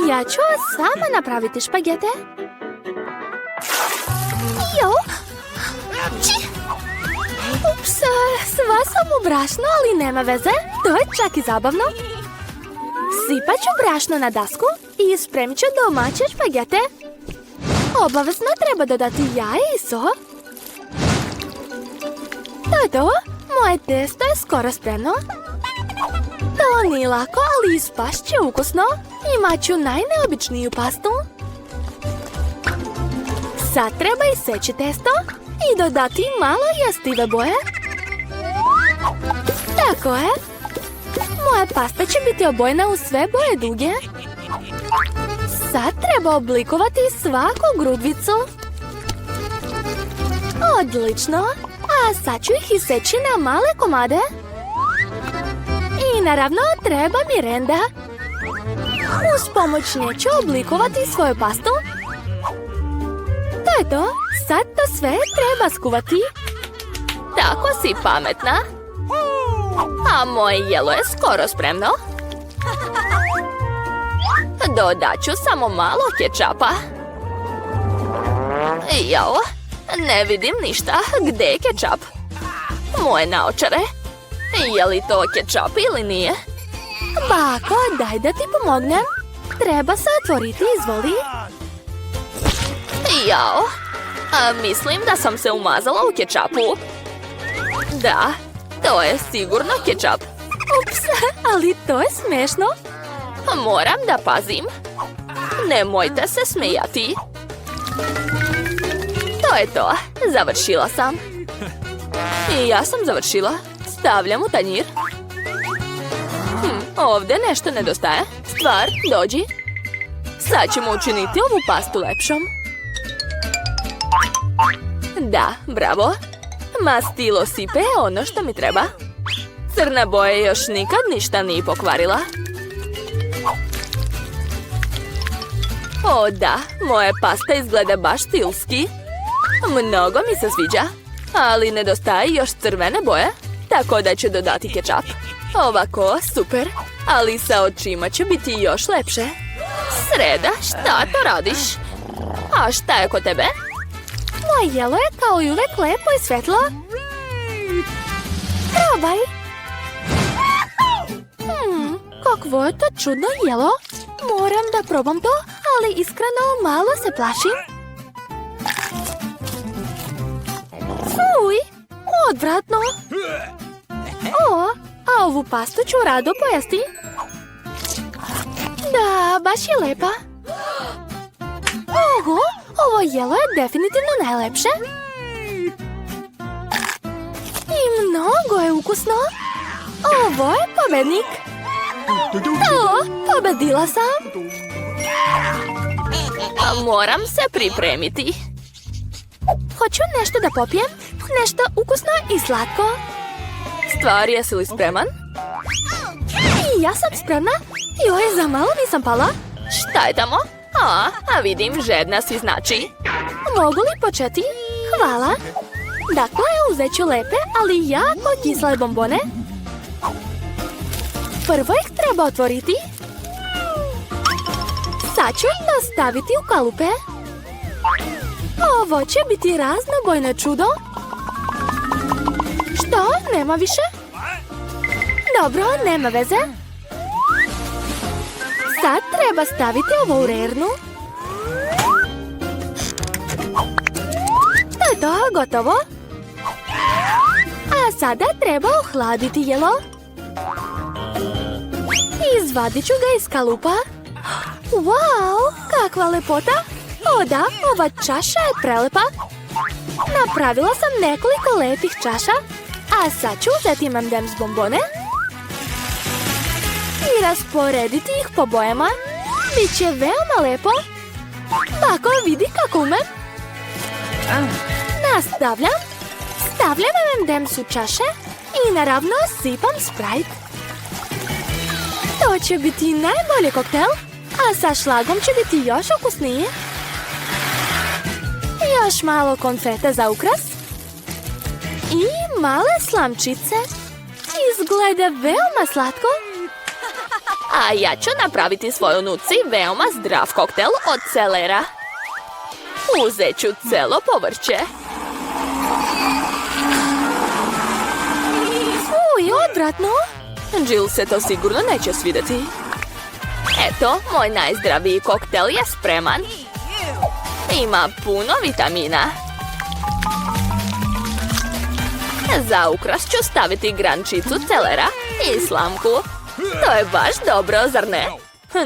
Ja ću sama napraviti špagete. Jo! Či! Ups, sva sam u brašno, ali nema veze. To je čak i zabavno. Sipat ću brašno na dasku i spremit ću domaće špagete. Obavezno treba dodati jaje i so. To je to. Moje testo je skoro spremno. To nije lako, ali ispašće će ukusno. Imat ću najneobičniju pastu. Sad treba iseći testo i dodati malo jestive boje. Tako je. Moja pasta će biti obojena u sve boje duge. Sad treba oblikovati svaku grudvicu. Odlično. A sad ću ih iseći na male komade. I naravno treba mi renda. Uz pomoć nje ću oblikovati svoju pastu. To je to. Sad to sve treba skuvati. Tako si pametna. A moje jelo je skoro spremno. Dodat ću samo malo kečapa. Jao, ne vidim ništa. Gdje je kečap? Moje naočare. Je li to kečap ili nije? Bako, daj da ti pomognem. Treba se otvoriti, izvoli. Jao, mislim da sam se umazala u kečapu. Da, to je sigurno kečap. Ups, ali to je smešno. Moram da pazim. Nemojte se smijati. To je to. Završila sam. I ja sam završila. Stavljam u tanjir. Ovdje nešto nedostaje. Stvar, dođi. Sad ćemo učiniti ovu pastu lepšom. Da, bravo. Mastilo sipe je ono što mi treba. Crna boja još nikad ništa nije pokvarila. O da, moja pasta izgleda baš stilski. Mnogo mi se sviđa, ali nedostaje još crvene boje, tako da ću dodati kečap. Ovako, super, ali sa očima će biti još lepše. Sreda, šta to radiš? A šta je kod tebe? Moje jelo je kao i uvek lepo i svetlo. Probaj. Kakvo je to čudno jelo. Moram da probam to, ali iskreno malo se plašim. Fuj, odvratno. O, a ovu pastu ću rado pojesti. Da, baš je lepa. Oho, ovo jelo je definitivno najlepše. I mnogo je ukusno. Ovo je pobednik. O, pobedila sam. Moram se pripremiti. Hoću nešto da popijem. Nešto ukusno i slatko. Stvar, jesi li spreman? I ja sam spremna. Joj, za malo nisam pala. Šta je tamo? A vidim, žedna si znači. Mogu li početi? Hvala. Dakle, uzet ću lepe, ali jako kisle bombone. Prvo ih treba otvoriti. Sad ću to staviti u kalupe. Ovo će biti raznobojno čudo. Što? Nema više? Dobro, nema veze. Sad treba staviti ovo u rernu. To je to, gotovo. A sada treba ohladiti jelo. Izvadit ću ga iz kalupa. Wow, kakva lepota. O da, ova čaša je prelepa. Napravila sam nekoliko lepih čaša. A sad ću uzeti M&M's bombone i rasporediti ih po bojama. Biće veoma lepo. Tako, vidi kako umem. Nastavljam. Stavljam M&M's u čaše i naravno sipam Sprite. To će biti najbolji koktel, a sa šlagom će biti još ukusniji. Još malo konfeta za ukras. I male slamčice. Izgleda veoma slatko. A ja ću napraviti svojoj nuci veoma zdrav koktel od celera. Uzet ću celo povrće. Fuj, odvratno. Jill se to sigurno neće svidjeti. Eto, moj najzdraviji koktel je spreman. Ima puno vitamina. Za ukras ću staviti grančicu celera i slamku. To je baš dobro, zar ne?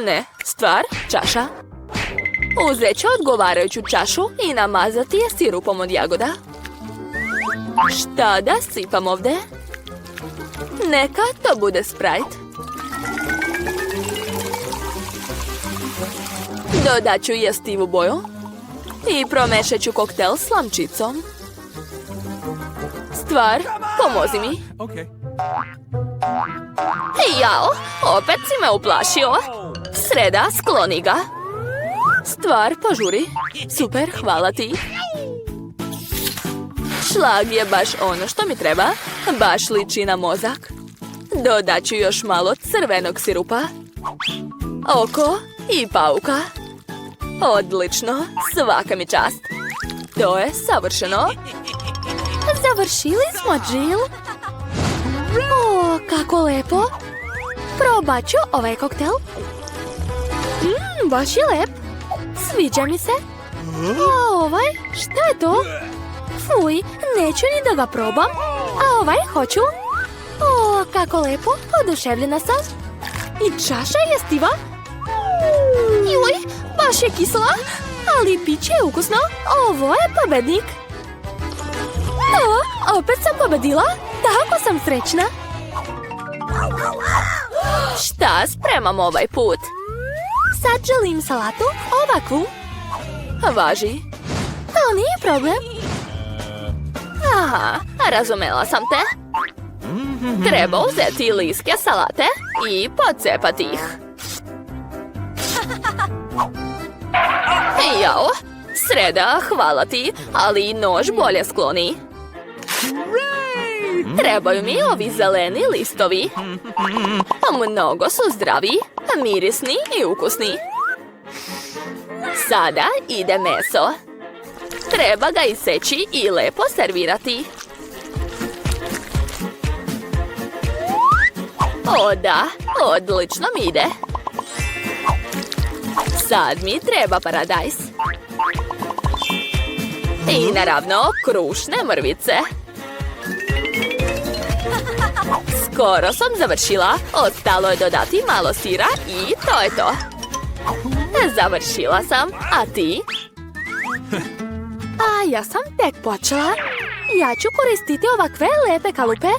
Ne, stvar, čaša. Uzet ću odgovarajuću čašu i namazati je sirupom od jagoda. Šta da sipam ovdje? Neka to bude Sprite. Dodat ću jestivu boju i promešat ću koktel s slamčicom. Stvar, pomozi mi. Okay. Jao, opet si me uplašio. Sreda, skloni ga. Stvar, požuri. Super, hvala ti. Šlag je baš ono što mi treba. Baš liči na mozak. Dodat ću još malo crvenog sirupa. Oko i pauka. Odlično, svaka mi čast. To je savršeno. Završili smo, Jill. O, kako lepo. Probat ću ovaj koktel. Baš je lep. Sviđa mi se. A ovaj, šta je to? Fuj, neću ni da ga probam. A ovaj hoću. O, kako lepo, oduševljena sam. I čaša je jestiva. Juj, baš je kisla, ali piće je ukusno. Ovo je pobednik. O, opet sam pobedila. Tako sam srećna. Šta spremam ovaj put? Sad želim salatu, ovakvu. Važi. To nije problem. Aha, razumela sam te. Treba uzeti liske salate i pocepati ih. Jao, Sreda, hvala ti, ali nož bolje skloni. Trebaju mi ovi zeleni listovi. Mnogo su zdravi, mirisni i ukusni. Sada ide meso. Treba ga iseći i lepo servirati. O da, odlično mi ide. Sad mi treba paradajz. I naravno krušne mrvice. Skoro sam završila. Ostalo je dodati malo sira i to je to. Završila sam, a ti? A ja sam tek počela. Ja ću koristiti ovakve lepe kalupe.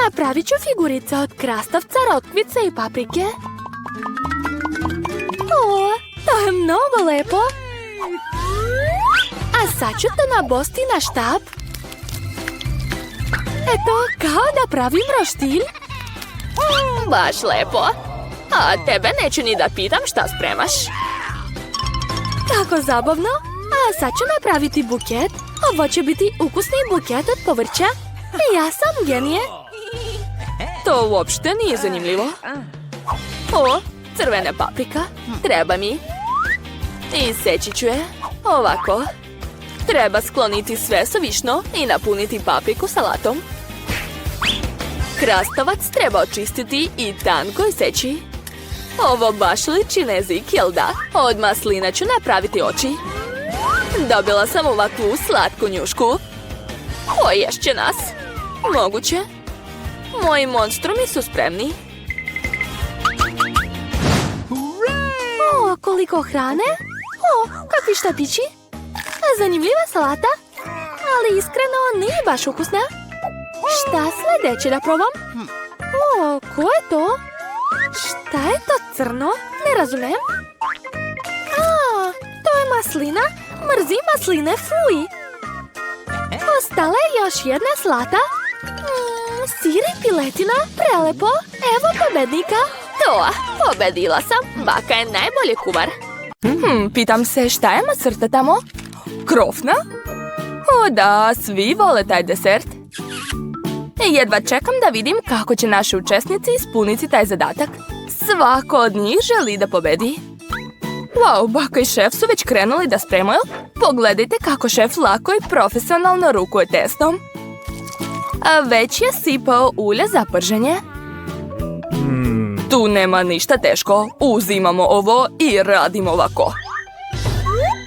Napravit ću figurice od krastavca, rotkvice i paprike. O, to je mnogo lepo. A sad ću to nabosti na štap. Eto, kao da pravim roštilj. Baš lepo. A tebe neću ni da pitam šta spremaš. Kako zabavno. A sad ću napraviti buket. Ovo će biti ukusni buket od povrća. I ja sam genije. To uopšte nije zanimljivo. O, crvena paprika. Treba mi. I seći ću je. Ovako. Treba skloniti sve suvišno i napuniti papriku salatom. Krastavac treba očistiti i tanko iseći. Ovo baš liči na jezik, jel da? Od maslina ću napraviti oči. Dobila sam ovakvu slatku njušku. Poješće nas. Moguće. Moji monstrumi su spremni. O, koliko hrane. O, kakvi štapići. Zanimljiva salata. Ali iskreno nije baš ukusna. Šta sljedeće da probam? O, ko je to? Šta je to crno? Ne razumijem. A, to je maslina. Mrzim masline, fuj. Ostala je još jedna salata. Sir i piletina, prelepo. Evo pobednika. To, pobedila sam. Baka je najbolji kuvar. Pitam se šta je macrta tamo? Krofna? O da, svi vole taj desert. Jedva čekam da vidim kako će naši učesnici ispuniti taj zadatak. Svako od njih želi da pobedi. Wow, baka i šef su već krenuli da spremaju. Pogledajte kako šef lako i profesionalno rukuje testom. A već je sipao ulje za prženje. Tu nema ništa teško. Uzimamo ovo i radimo ovako.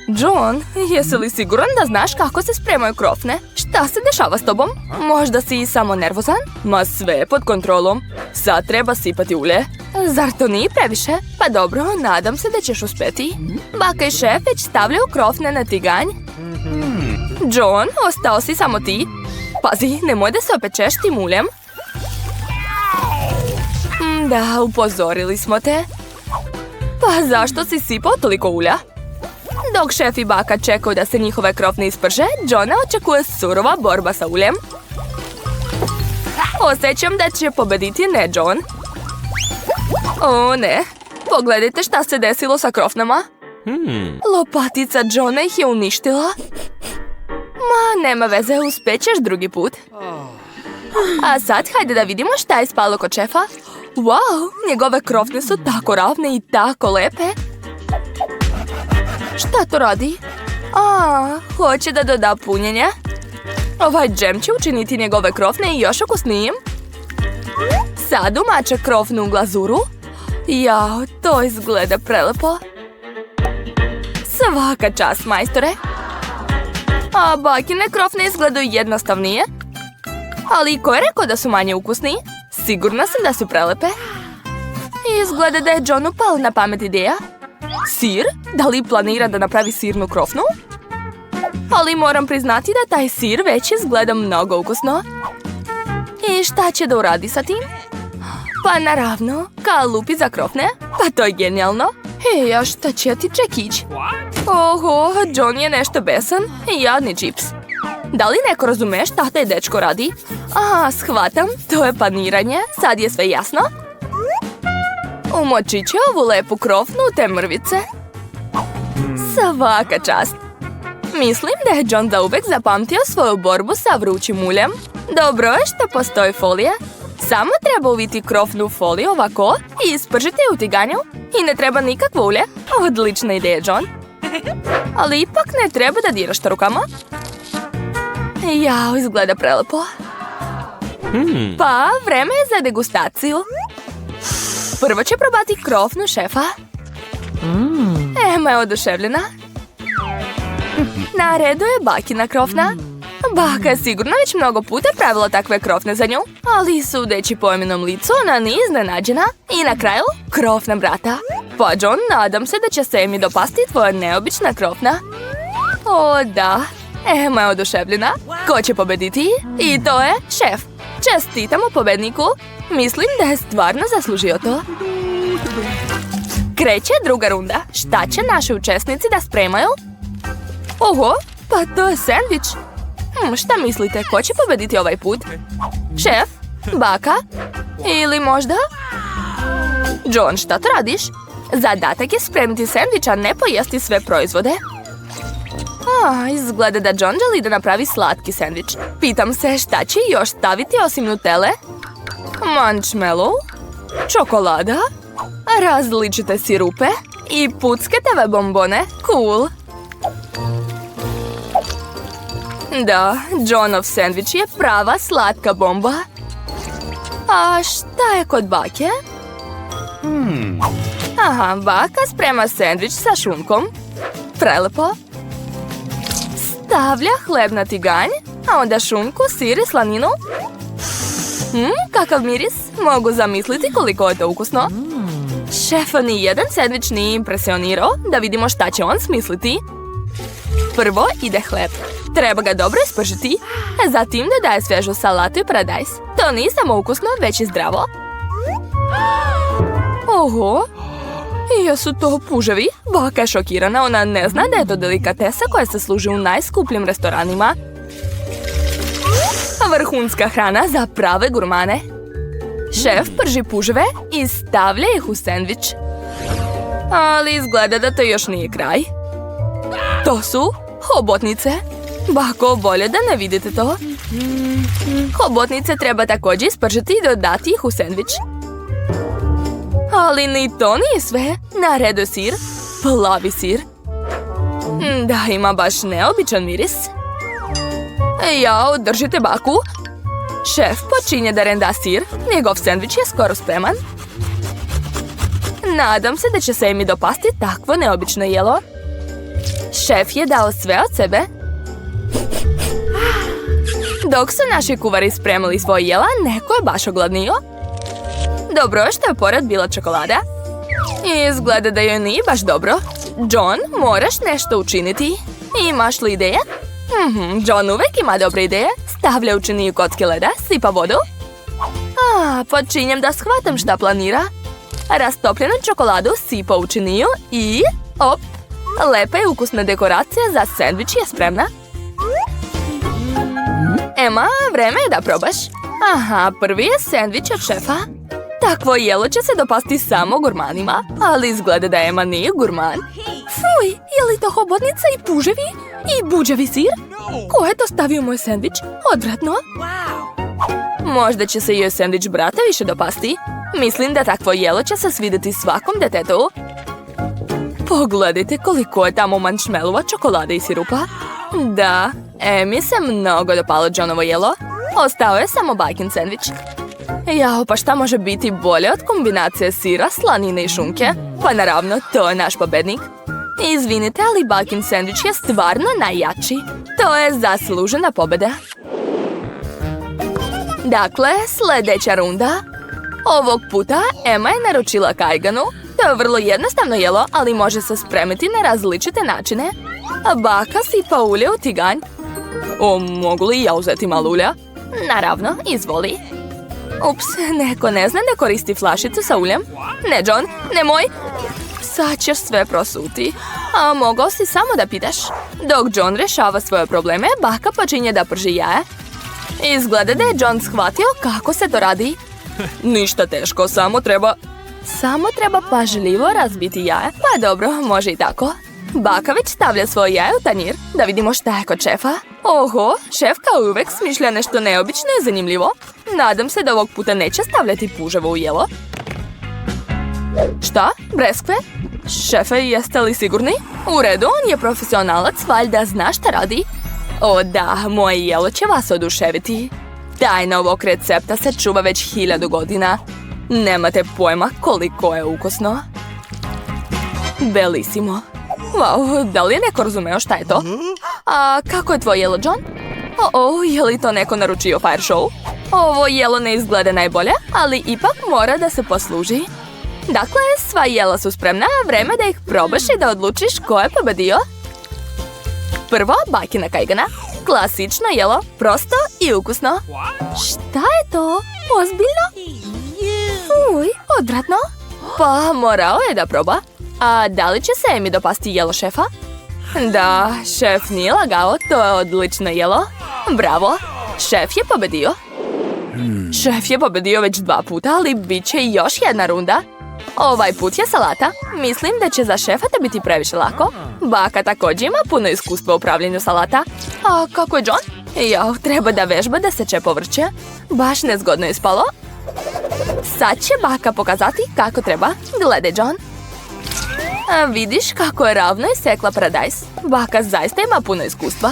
John, jesi li siguran da znaš kako se spremaju krofne? Šta se dešava s tobom? Možda si samo nervozan? Ma sve je pod kontrolom. Sad treba sipati ulje. Zar to nije previše? Pa dobro, nadam se da ćeš uspjeti. Baka i šef već stavljaju krofne na tiganj. John, ostao si samo ti. Pazi, nemoj da se opečeš tim uljem. Da, upozorili smo te. Pa zašto si sipao toliko ulja? Dok šef i baka čekaju da se njihove krofne isprže, Johna očekuje surova borba sa uljem. Osjećam da će pobediti ne John. O ne, pogledajte šta se desilo sa krofnama. Lopatica Johna ih je uništila. Ma, nema veze, uspjećeš drugi put. A sad hajde da vidimo šta je spalo kod šefa. Wow, njegove krofne su tako ravne i tako lepe. Šta to radi? A, hoće da doda punjenje. Ovaj džem će učiniti njegove krofne i još ukusnijim. Sad umače krofnu u glazuru. Jao, to izgleda prelepo. Svaka čast, majstore. A bakine krofne izgledaju jednostavnije. Ali ko je rekao da su manje ukusni? Sigurna sam da su prelepe. Izgleda da je Johnu pala na pamet ideja. Sir? Da li planira da napravi sirnu krofnu? Ali moram priznati da taj sir već izgleda mnogo ukusno. I šta će da uradi sa tim? Pa naravno, kalupi za krofne. Pa to je genijalno. Hej, a šta će ti čekić? Oho, John je nešto besan. Jadni čips. Da li neko razume šta taj dečko radi? Aha, shvatam, to je paniranje, sad je sve jasno. Umočit će ovu lepu krofnu u te mrvice. Svaka čast. Mislim da je John zauvek zapamtio svoju borbu sa vrućim uljem. Dobro je što postoji folija. Samo treba uviti krofnu foliju ovako i ispržiti u tiganju. I ne treba nikakvo ulje. Odlična ideja, John. Ali ipak ne treba da diraš to rukama. Jao, izgleda prelepo. Pa, vreme je za degustaciju. Prvo će probati krofnu šefa. Ema je oduševljena. Na redu je bakina krofna. Baka je sigurno već mnogo puta pravila takve krofne za nju, ali sudeći po Eminom licu, ona nije iznenađena. I na kraju, krofna brata. Pa John, nadam se da će se Emi dopasti tvoja neobična krofna. O da, Ema je oduševljena. Ko će pobediti? I to je šef. Čestitamo pobedniku. Mislim da je stvarno zaslužio to. Kreće druga runda. Šta će naši učesnici da spremaju? Oho, pa to je sendvič. Šta mislite, ko će pobediti ovaj put? Šef? Baka? Ili možda? John, šta to radiš? Zadatak je spremiti sendvič, a ne pojesti sve proizvode. Izgleda da John želi da napravi slatki sendvič. Pitam se šta će još staviti osim Nutelle? Marshmallow? Čokolada? Različite sirupe? I pucketave bombone? Cool! Da, Johnov sendvič je prava slatka bomba. A šta je kod bake? Aha, baka sprema sendvič sa šunkom. Prelepo. Stavlja hleb na tiganj, a onda šunku, sir i slaninu. Kakav miris. Mogu zamisliti koliko je to ukusno. Šefa ni jedan sendvič nije impresionirao. Da vidimo šta će on smisliti. Prvo ide hleb. Treba ga dobro ispržiti. Zatim dodaje svežu salatu i paradajz. To nije samo ukusno, već i zdravo. Oho! Jesu to puževi? Baka je šokirana, ona ne zna da je to delikatesa koja se služi u najskupljim restoranima. Vrhunska hrana za prave gurmane. Šef prži puževe i stavlja ih u sendvič. Ali izgleda da to još nije kraj. To su hobotnice. Bako, bolje da ne vidite to. Hobotnice treba također ispržiti i dodati ih u sendvič. Ali ni to nije sve. Na redu je sir. Plavi sir. Da, ima baš neobičan miris. Jao, držite baku. Šef počinje da renda sir. Njegov sendvič je skoro spreman. Nadam se da će se Emi dopasti takvo neobično jelo. Šef je dao sve od sebe. Dok su naši kuvari spremili svoje jela, neko je baš ogladnio. Dobro je što je pored bila čokolada. Izgleda da joj nije baš dobro. John, moraš nešto učiniti. Imaš li ideje? John uvek ima dobre ideje. Stavlja u činiju kocke leda, sipa vodu. Počinjem da shvatam šta planira. Rastopljenu čokoladu sipa u činiju i... Op! Lepa i ukusna dekoracija za sendvič je spremna. Ema, vreme je da probaš. Aha, prvi je sendvič od šefa. Takvo jelo će se dopasti samo gurmanima, ali izgleda da Ema nije gurman. Fuj, je li to hobotnica i puževi? I buđavi sir? Ko je to stavio moj sendvič? Odvratno. Možda će se joj sendvič brata više dopasti. Mislim da takvo jelo će se svidjeti svakom detetu. Pogledajte koliko je tamo marshmallova, čokolade i sirupa. Da, Emi se mnogo dopalo Johnovo jelo. Ostao je samo bajkin sendvič. Jao, pa šta može biti bolje od kombinacije sira, slanine i šunke? Pa naravno, to je naš pobednik. Izvinite, ali bajkin sendvič je stvarno najjači. To je zaslužena pobjeda. Dakle, sljedeća runda. Ovog puta Ema je naručila kajganu. To je vrlo jednostavno jelo, ali može se spremiti na različite načine. Baka sipa ulje u tiganj. Mogu li ja uzeti malo ulja? Naravno, izvoli. Ups, neko ne zna da koristi flašicu sa uljem. Ne, John, nemoj. sad ćeš sve prosuti. A mogao si samo da pitaš. Dok John rješava svoje probleme, baka počinje da prži jaje. Izgleda da je John shvatio kako se to radi. Ništa teško, samo treba pažljivo razbiti jaje. Pa dobro, može i tako. Baka već stavlja svoje jaje u tanjir. Da vidimo šta je kod šefa. Oho, šef kao uvek smišlja nešto neobično i zanimljivo. Nadam se da ovog puta neće stavljati puževo u jelo. Šta? Breskve? Šefe, jeste li sigurni? U redu, on je profesionalac, valjda zna šta radi. O da, moje jelo će vas oduševiti. Tajna ovog recepta se čuva već 1000 godina. Nemate pojma koliko je ukusno. Belisimo. Wow, da li je neko razumeo šta je to? A kako je tvoje jelo, John? Je li to neko naručio fire show? Ovo jelo ne izgleda najbolje, ali ipak mora da se posluži. Dakle, sva jela su spremna, vreme da ih probaš i da odlučiš ko je pobedio. Prvo, bakina kajgana. Klasično jelo, prosto i ukusno. Šta je to? Ozbiljno? Uj, odvratno. Pa, morao je da proba. A da li će se Emi dopasti jelo šefa? Da, šef nije lagao, to je odlično jelo. Bravo, šef je pobedio. Šef je pobedio već 2 puta, ali bit će još jedna runda. Ovaj put je salata. Mislim da će za šefa to biti previše lako. Baka također ima puno iskustva u pravljenju salata. A kako je John? Treba da vežba da seče povrće. Baš nezgodno je spalo. Sad će baka pokazati kako treba. Gledaj, John. A vidiš kako je ravno isekla paradajz. Baka zaista ima puno iskustva.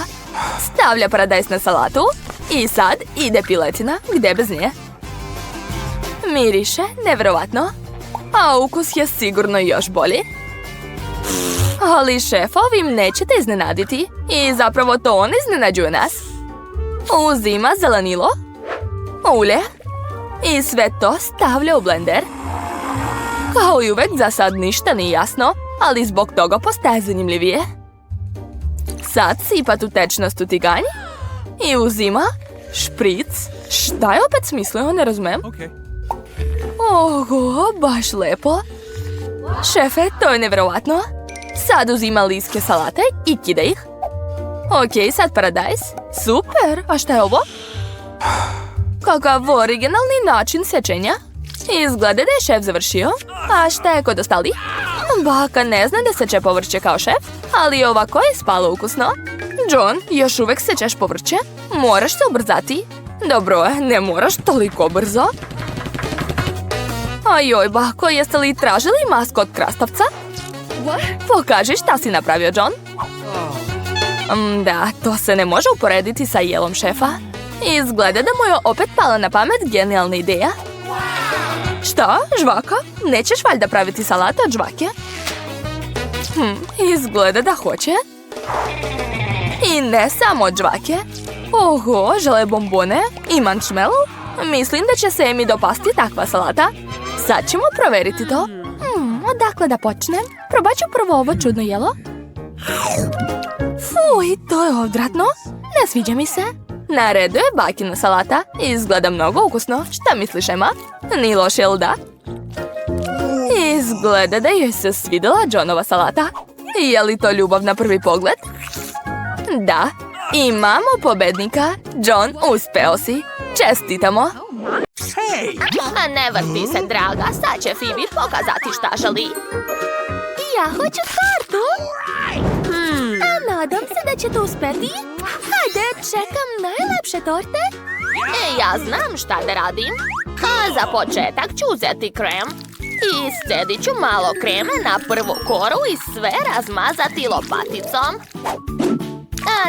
Stavlja paradajz na salatu. I sad ide piletina, gde bez nje. Miriše, nevjerovatno. A ukus je sigurno još bolji. Ali šef, ovim nećete iznenaditi. I zapravo to on iznenađuje nas. Uzima zelenilo, ulje i sve to stavlja u blender. Kao i uvek, za sad ništa nije jasno, ali zbog toga postaje zanimljivije. Sad sipa tu tečnost u tiganj i uzima špric. Šta je opet smislio, ne razumem? Oho, baš lepo. Šefe, to je nevjerovatno. Sad uzima liske salate i kida ih. Ok, sad paradajz. Super, a šta je ovo? Kakav originalni način sečenja. Izgleda da je šef završio. A šta je kod ostalih? Baka ne zna da seče povrće kao šef, ali ovako je spalo ukusno. John, još uvek sečeš povrće? Moraš se ubrzati. Dobro, ne moraš toliko brzo. Ajoj, bako, jeste li tražili masku od krastavca? Pokaži šta si napravio, John. Da, to se ne može uporediti sa jelom šefa. Izgleda da mu je opet pala na pamet genijalna ideja. Šta? Žvaka? Nećeš valjda praviti salatu od žvake? Izgleda da hoće. I ne samo od žvake. Oho, žele bombone i mančmelu? Mislim da će se Emi dopasti takva salata. Sad ćemo proveriti to. Odakle da počnem? Probat ću prvo ovo čudno jelo. Fuj, to je odvratno. Ne sviđa mi se. Na redu je bakina salata. Izgleda mnogo ukusno. Šta misliš, Ema? Nije loše, jel da? Izgleda da joj se svidjela Johnova salata. Je li to ljubav na prvi pogled? Da. Imamo pobednika. John, uspeo si. Čestitamo. A ne vrti se, draga. Sad će Phoebe pokazati šta želi. Ja hoću tortu. A nadam se da će to uspeti. Hajde, čekam najlepše torte. Ja znam šta da radim. A za početak ću uzeti krem. I scedit ću malo kreme na prvu koru i sve razmazati lopaticom.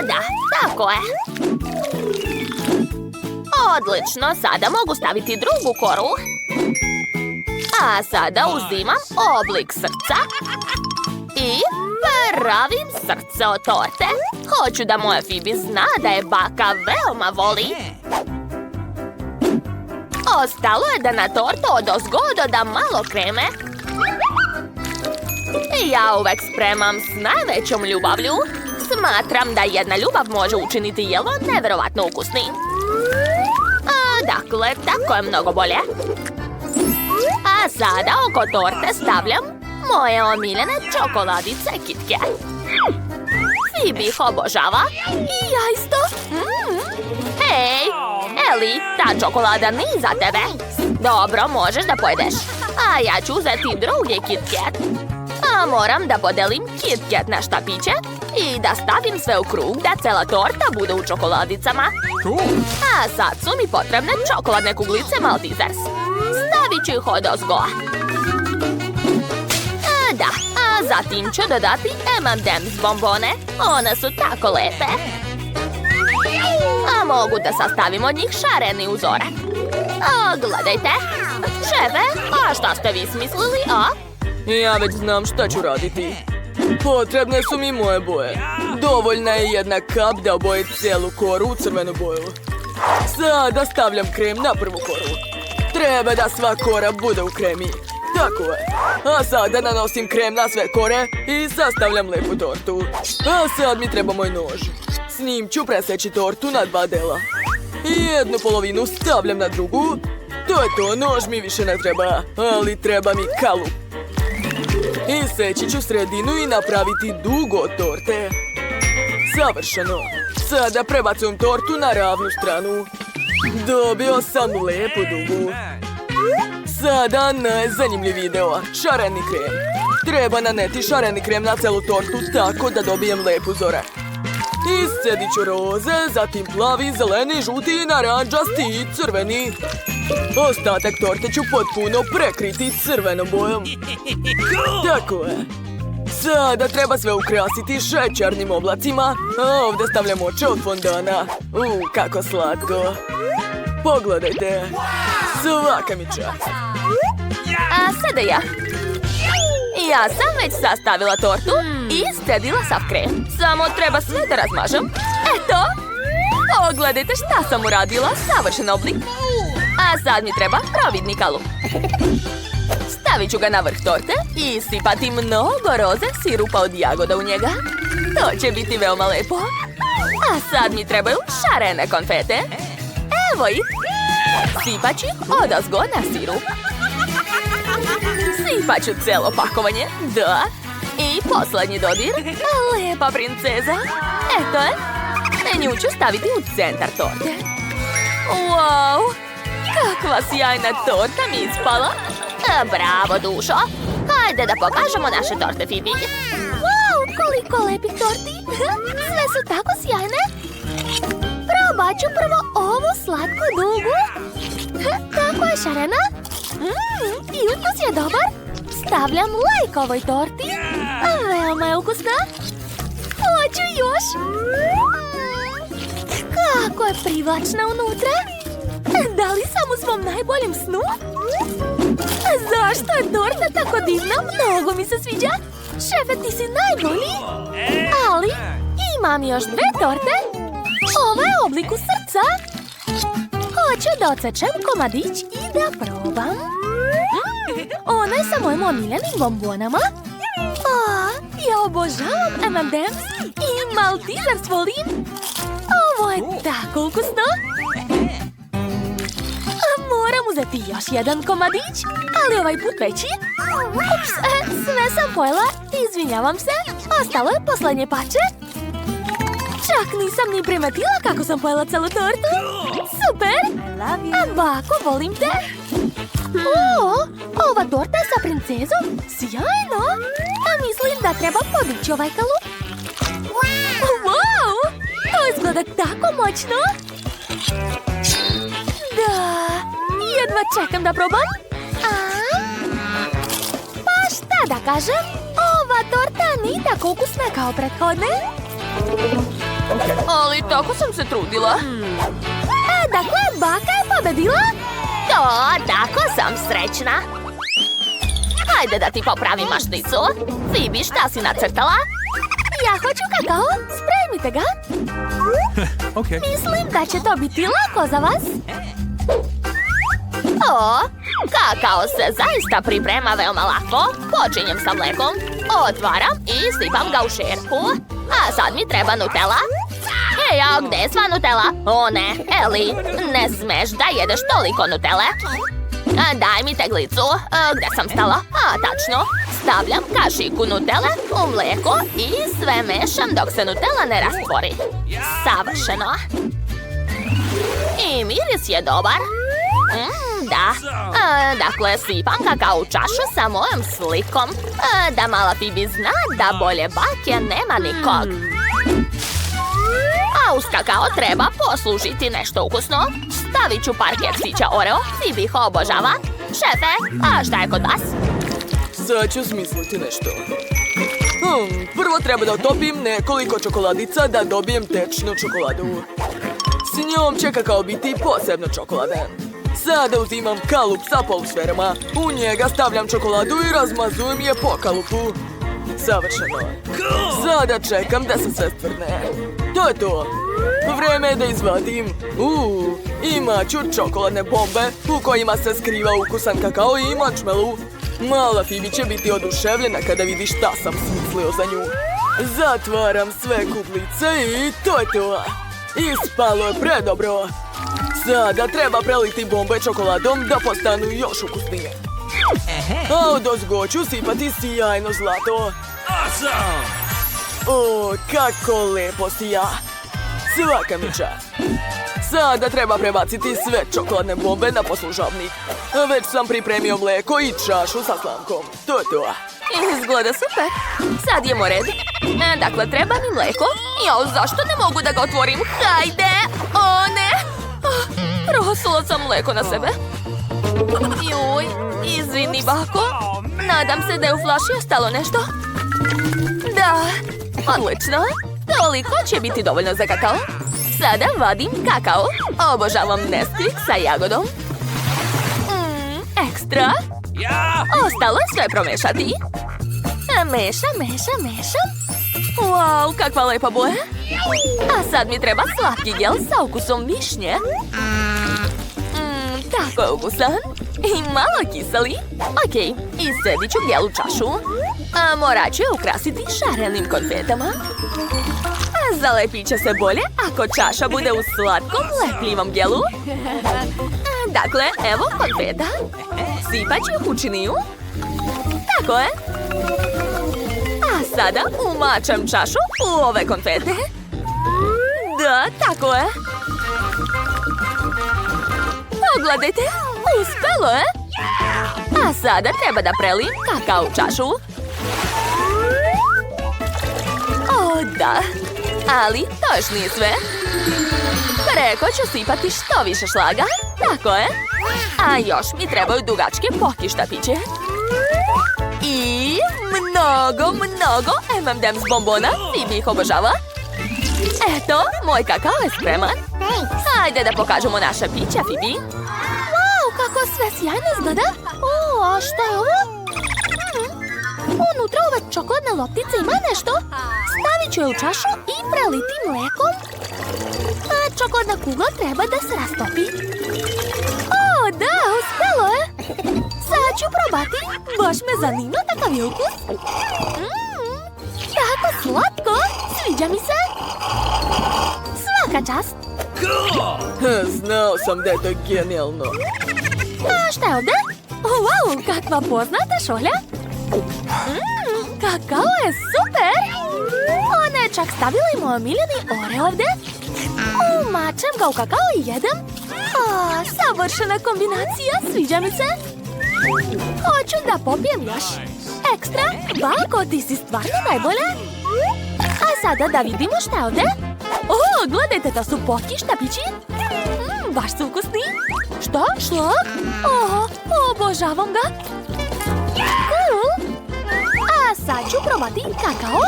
Da, tako je. Odlično, sada mogu staviti drugu koru. A sada uzimam oblik srca i pravim srce od torte. Hoću da moja Phoebe zna da je baka veoma voli. Ostalo je da na tortu odozgo dodam malo kreme. Ja uvek spremam s najvećom ljubavlju. Smatram da jedna ljubav može učiniti jelo nevjerovatno ukusnim. Dakle, tako je mnogo bolje. A sada oko torte stavljam Moje omiljene čokoladice Kit Kat. Phoebe ih obožava. I ja isto. Hej, Eli, ta čokolada nije za tebe. Dobro, možeš da pojedeš. A ja ću uzeti drugi Kit Kat. A moram da podelim Kit Kat na štapiće i da stavim sve u krug da cela torta bude u čokoladicama. A sad su mi potrebne čokoladne kuglice Maltesers. Stavit ću ih odozgo. Da, a zatim ću dodati M&M's bombone. One su tako lepe. A mogu da sastavim od njih šareni uzorak. A gledajte. Šefe, a šta ste vi smislili, a? Ja već znam šta ću raditi. Potrebne su mi moje boje. Dovoljna je jedna kap da oboje celu koru u crvenu boju. Sada stavljam krem na prvu koru. Treba da sva kora bude u kremi. Tako je. A sada nanosim krem na sve kore i sastavljam lepu tortu. A sad mi treba moj nož. S njim ću preseći tortu na 2 dela. I jednu polovinu stavljam na drugu. To je to, nož mi više ne treba, ali treba mi kalup. Iseći ću sredinu i napraviti dugo od torte. Savršeno. Sada prebacujem tortu na ravnu stranu. Dobio sam lepu dugu. Sada najzanimljiviji deo, šareni krem. Treba naneti šareni krem na celu tortu tako da dobijem lep uzorak. Iscedit ću roze, zatim plavi, zeleni, žuti, naranđasti i crveni. Ostatak torte ću potpuno prekriti crvenom bojom. Tako je. Sada treba sve ukrasiti šećernim oblacima, a ovdje stavljam oče od fondana. Kako slatko. Pogledajte. Svaka mi čast. A sada ja. Ja sam već sastavila tortu i iscedila sav krem. Samo treba sve da razmažem. Eto! Pogledajte šta sam uradila, savršen oblik. A sad mi treba providni kalup. Stavit ću ga na vrh torte i sipati mnogo roze sirupa od jagoda u njega. To će biti veoma lepo. A sad mi trebaju šarene konfete. Evo ih! Sipat ću odozgo na sirup. Sipat ću celo pakovanje, da. I poslednji dodir, lepa princeza. Eto je. Nju ću staviti u centar torte. Wow! Kakva sjajna torta mi ispala. Bravo, dušo. Hajde da pokažemo naše torte, Phoebe. Wow, koliko lepih torti. Sve su tako sjajne. Probat ću prvo ovu slatku dugu. Tako je šarena. I ukus je dobar. Stavljam lajk ovoj torti. Veoma je ukusna. Hoću još. Kako je privlačna unutra. Da li sam u svom najboljem snu? Zašto je torta tako divna? Mnogo mi se sviđa. Šefe, ti si najbolji. Ali imam još 2 torte. Ova je u obliku srca. Hoću da odsečem komadić i da probam. Ona je sa mojim omiljenim bombonama. Ja obožavam M&M's i Maltesers volim. Ovo je tako ukusno. Moram uzeti još jedan komadić, ali ovaj put veći. Ups, sve sam pojela, izvinjavam se. Ostalo je poslednje pače. Čak nisam ni primetila kako sam pojela celu tortu. Super! A bako, volim te. Ova torta je sa princezom. Sjajno! A mislim da treba podići ovaj kalup. Wow! To izgleda tako moćno. Da, jedva čekam da probam. Pa šta da kažem? Ova torta nije tako ukusna kao prethodne. Ali tako sam se trudila. Dakle, baka je pobedila? Tako sam srećna. Hajde da ti popravim mašnicu. Phoebe, šta si nacrtala? Ja hoću kakao, spremite ga. Mislim da će to biti lako za vas. Kakao se zaista priprema veoma lako. Počinjem sa mlekom, otvaram i sipam ga u šerpu. A sad mi treba Nutella. Hej, a gde je sva Nutella? O ne, Eli, ne smeš da jedeš toliko Nutelle. Daj mi teglicu. Gde sam stala? Tačno. Stavljam kašiku Nutelle u mlijeko i sve mešam dok se Nutella ne rastvori. Savršeno. I miris je dobar. Da. Dakle, sipam kakao u čašu sa mojom slikom. Da mala Phoebe zna da bolje bake nema nikog. A uz kakao treba poslužiti nešto ukusno. Stavit ću par keksića Oreo. Phoebe ih obožava. Šefe, a šta je kod vas? Sad ću smisliti nešto. Prvo treba da otopim nekoliko čokoladica da dobijem tečnu čokoladu. S njom će kakao biti posebno čokoladen. Sada uzimam kalup sa polusferama. U njega stavljam čokoladu i razmazujem je po kalupu. Savršeno. Sada čekam da se sve stvrdne. To je to. Vreme je da izvadim. Imat ću čokoladne bombe u kojima se skriva ukusan kakao i marshmallow. Mala Phoebe će biti oduševljena kada vidi šta sam smislio za nju. Zatvaram sve kuglice i to je to. Ispalo je predobro. Sada treba preliti bombe čokoladom da postanu još ukusnije. A odozgo ću sipati sjajno zlato. Awesome! O, kako lepo sija. Svaka mi čast. Sada treba prebaciti sve čokoladne bombe na poslužavnik. Već sam pripremio mlijeko i čašu sa slamkom. To je to. Izgleda super. Sad je red. Dakle, treba mi mlijeko. Zašto ne mogu da ga otvorim? Hajde! O, ne! Prosula sam mlijeko na sebe. Juj, izvini, bako. Nadam se da je u flaši ostalo nešto. Da, odlično. Toliko će biti dovoljno za kakao. Sada vadim kakao. Obožavam Nesquik sa jagodom. Ekstra. Ostalo je sve promešati. Mešam. Wow, kakva lepa boja. A sad mi treba slatki gel sa ukusom višnje. Tako je ukusan. I malo kiseli. Ok, iscedit ću gel u čašu. Morat ću je ukrasiti šarenim konfetama. Zalepit će se bolje ako čaša bude u slatkom lepljivom gelu. Dakle, evo konfeta. Sipat ću ih u činiju. Tako je. A sada umačam čašu u ove konfete. Da, tako je. Pogledajte, uspelo je. A sada treba da prelijem kakao u čašu. O, da. Ali to još nije sve. Preko ću sipati što više šlaga. Tako je. A još mi trebaju dugačke poki štapiće. I mnogo M&M's bombona. Phoebe ih obožava. Eto, moj kakao je spreman. Hajde da pokažemo naša pića, Phoebe. Wow, kako sve sjajno izgleda. A šta je ovo? Unutra ove čokoladne loptice ima nešto. Stavit ću je u čašu i preliti mlekom. A čokoladna kugla treba da se rastopi. O, da, uspelo je. Sad ću probati. Baš me zanima takav je ukus. Tako slatko. Sviđa mi se. Svaka čast. Znao sam da je to genijalno. A šta je ovdje? Wow, kakva poznata šolja. Kakao je super. Ona je čak stavila i moj omiljeni Oreo ovdje. Umačem ga u kakao i jedem. Savršena kombinacija, sviđa mi se. Hoću da popijem još. Ekstra, bako, ti si stvarno najbolja. A sada da vidimo šta je ovdje. Gledajte, to su potki štapići. Baš su ukusni. Šta? Šlag? Obožavam ga. Cool. A sad ću probati kakao.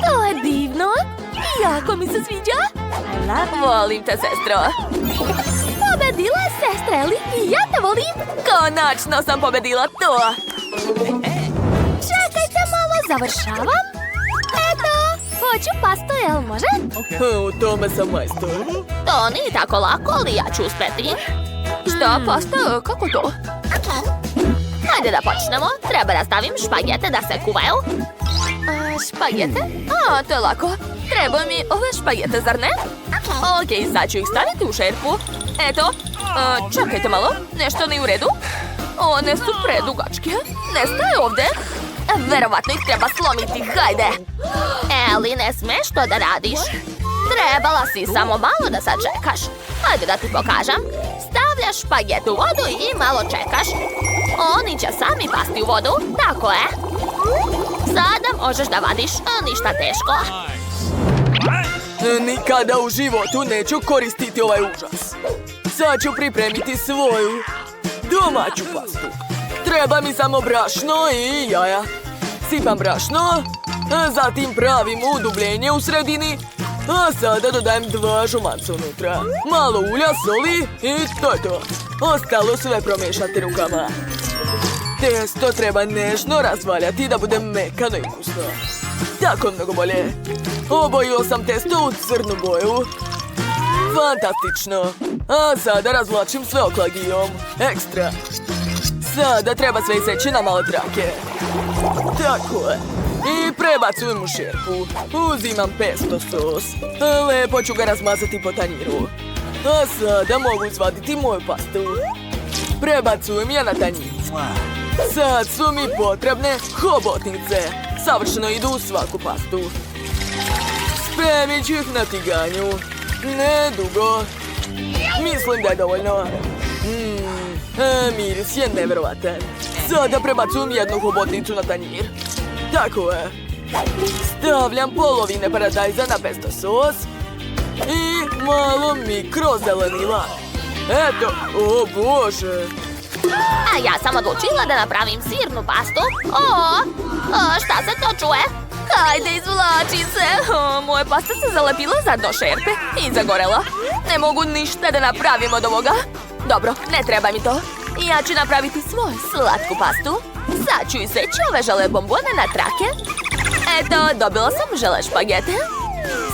To je divno. Jako mi se sviđa. Volim te, sestro. Pobedila je sestra, Eli, i ja te volim. Konačno sam pobedila to. Čekajte malo, završavam. Eto, hoću pasto, jel može? U tome sam majstor. To nije tako lako, ali ja ću uspeti. Šta, pasto? Kako to? Hajde da počnemo. Treba da stavim špagete da se kuvaju. Špagete? To je lako. Treba mi ove špagete, zar ne? Ok, sad ću ih staviti u šerpu. Eto, čekajte malo, nešto nije u redu. One su predugačke. Ne staje ovde. Verovatno ih treba slomiti, hajde. Eli, ne smeš to da radiš. Trebala si samo malo da sačekaš. Hajde da ti pokažem. Stavljaš špaget u vodu i malo čekaš. Oni će sami pasti u vodu, tako je. Sada možeš da vadiš, ništa teško. Nikada u životu neću koristiti ovaj užas. Sad ću pripremiti svoju domaću pastu. Treba mi samo brašno i jaja. Sipam brašno, zatim pravim udubljenje u sredini, a sada dodajem 2 žumanca unutra. Malo ulja, soli i to je to. Ostalo sve promešati rukama. Testo treba nežno razvaljati da bude mekano i ukusno. Tako mnogo bolje. Obojio sam testo u crnu boju. Fantastično. A sada razvlačim sve oklagijom. Ekstra. Sada treba sve iseći na male trake. Tako je. I prebacujem u šerpu. Uzimam pesto sos. Lepo ću ga razmazati po tanjiru. A sada mogu izvaditi moju pastu. Prebacujem je na tanjir. Sad su mi potrebne hobotnice. Savršeno idu u svaku pastu. Spremit ću ih na tiganju. Ne dugo. Mislim da je dovoljno. Miris je neverovatan. Sada prebacujem jednu hobotnicu na tanjir. Tako je. Stavljam polovine paradajza na pesto sos. I malo mikrozelenila. Eto, o bože. A ja sam odlučila da napravim sirnu pastu. Šta se to čuje? Hajde, izvlači se. Moja pasta se zalepila za dno šerpe i zagorela. Ne mogu ništa da napravim od ovoga. Dobro, ne treba mi to. Ja ću napraviti svoju slatku pastu. Sad ću iseći ove žele bombone na trake. Eto, dobila sam žele špagete.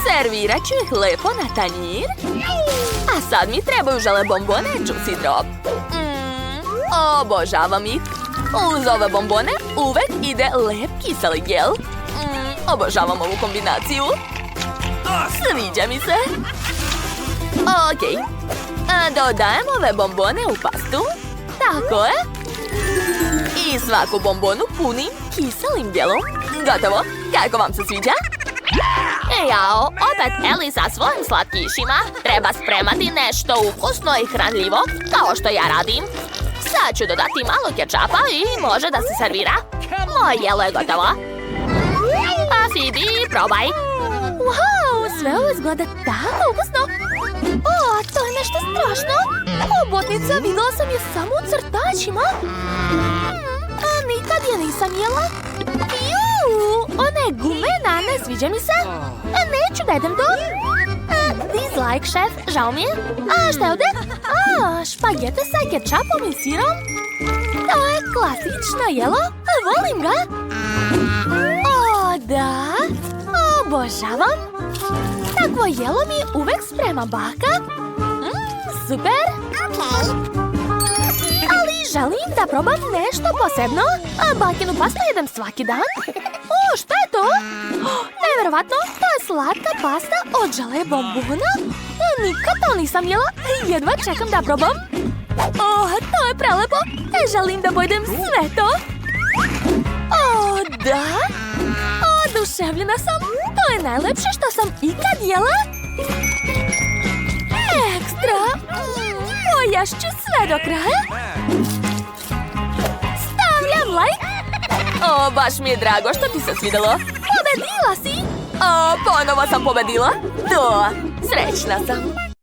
Servirat ću ih lepo na tanjir. A sad mi trebaju žele bombone Juicy Drop. Obožavam ih. Uz ove bombone uvek ide lep kiseli gel. Obožavam ovu kombinaciju. Sviđa mi se. Okej. Dodajem ove bombone u pastu. Tako je. I svaku bombonu punim kiselim gelom. Gotovo. Kako vam se sviđa? Jao, opet Eli sa svojim slatkišima. Treba spremati nešto ukusno i hranljivo, kao što ja radim. Sad ću dodati malo kečapa i može da se servira. Moje jelo je gotovo. A Phoebe, probaj. Wow, sve ovo izgleda tako ukusno. To je nešto strašno. Hobotnica, videla sam je samo u crtačima. A nikad je nisam jela. Ona je gumena, ne sviđa mi se. Neću da jedem to. Dislike, šef, žao mi je. Šta je ovde? Špagete sa kečapom i sirom. To je klasično jelo. Volim ga. Da. Obožavam. Takvo jelo mi uvek sprema baka. Super. Ali želim da probam nešto posebno. Bakinu pastu jedem svaki dan. Šta je to? Neverovatno, to je slatka pasta od žele bombona. Nikad to nisam jela. Jedva čekam da probam. To je prelepo. Želim da pojedem sve to. Da. Oduševljena sam. To je najlepše što sam ikad jela. Ekstra. Poješću sve do kraja. Stavljam like. Baš mi je drago što ti se svidelo. Pobedila si. Ponovo sam pobedila. Srećna sam.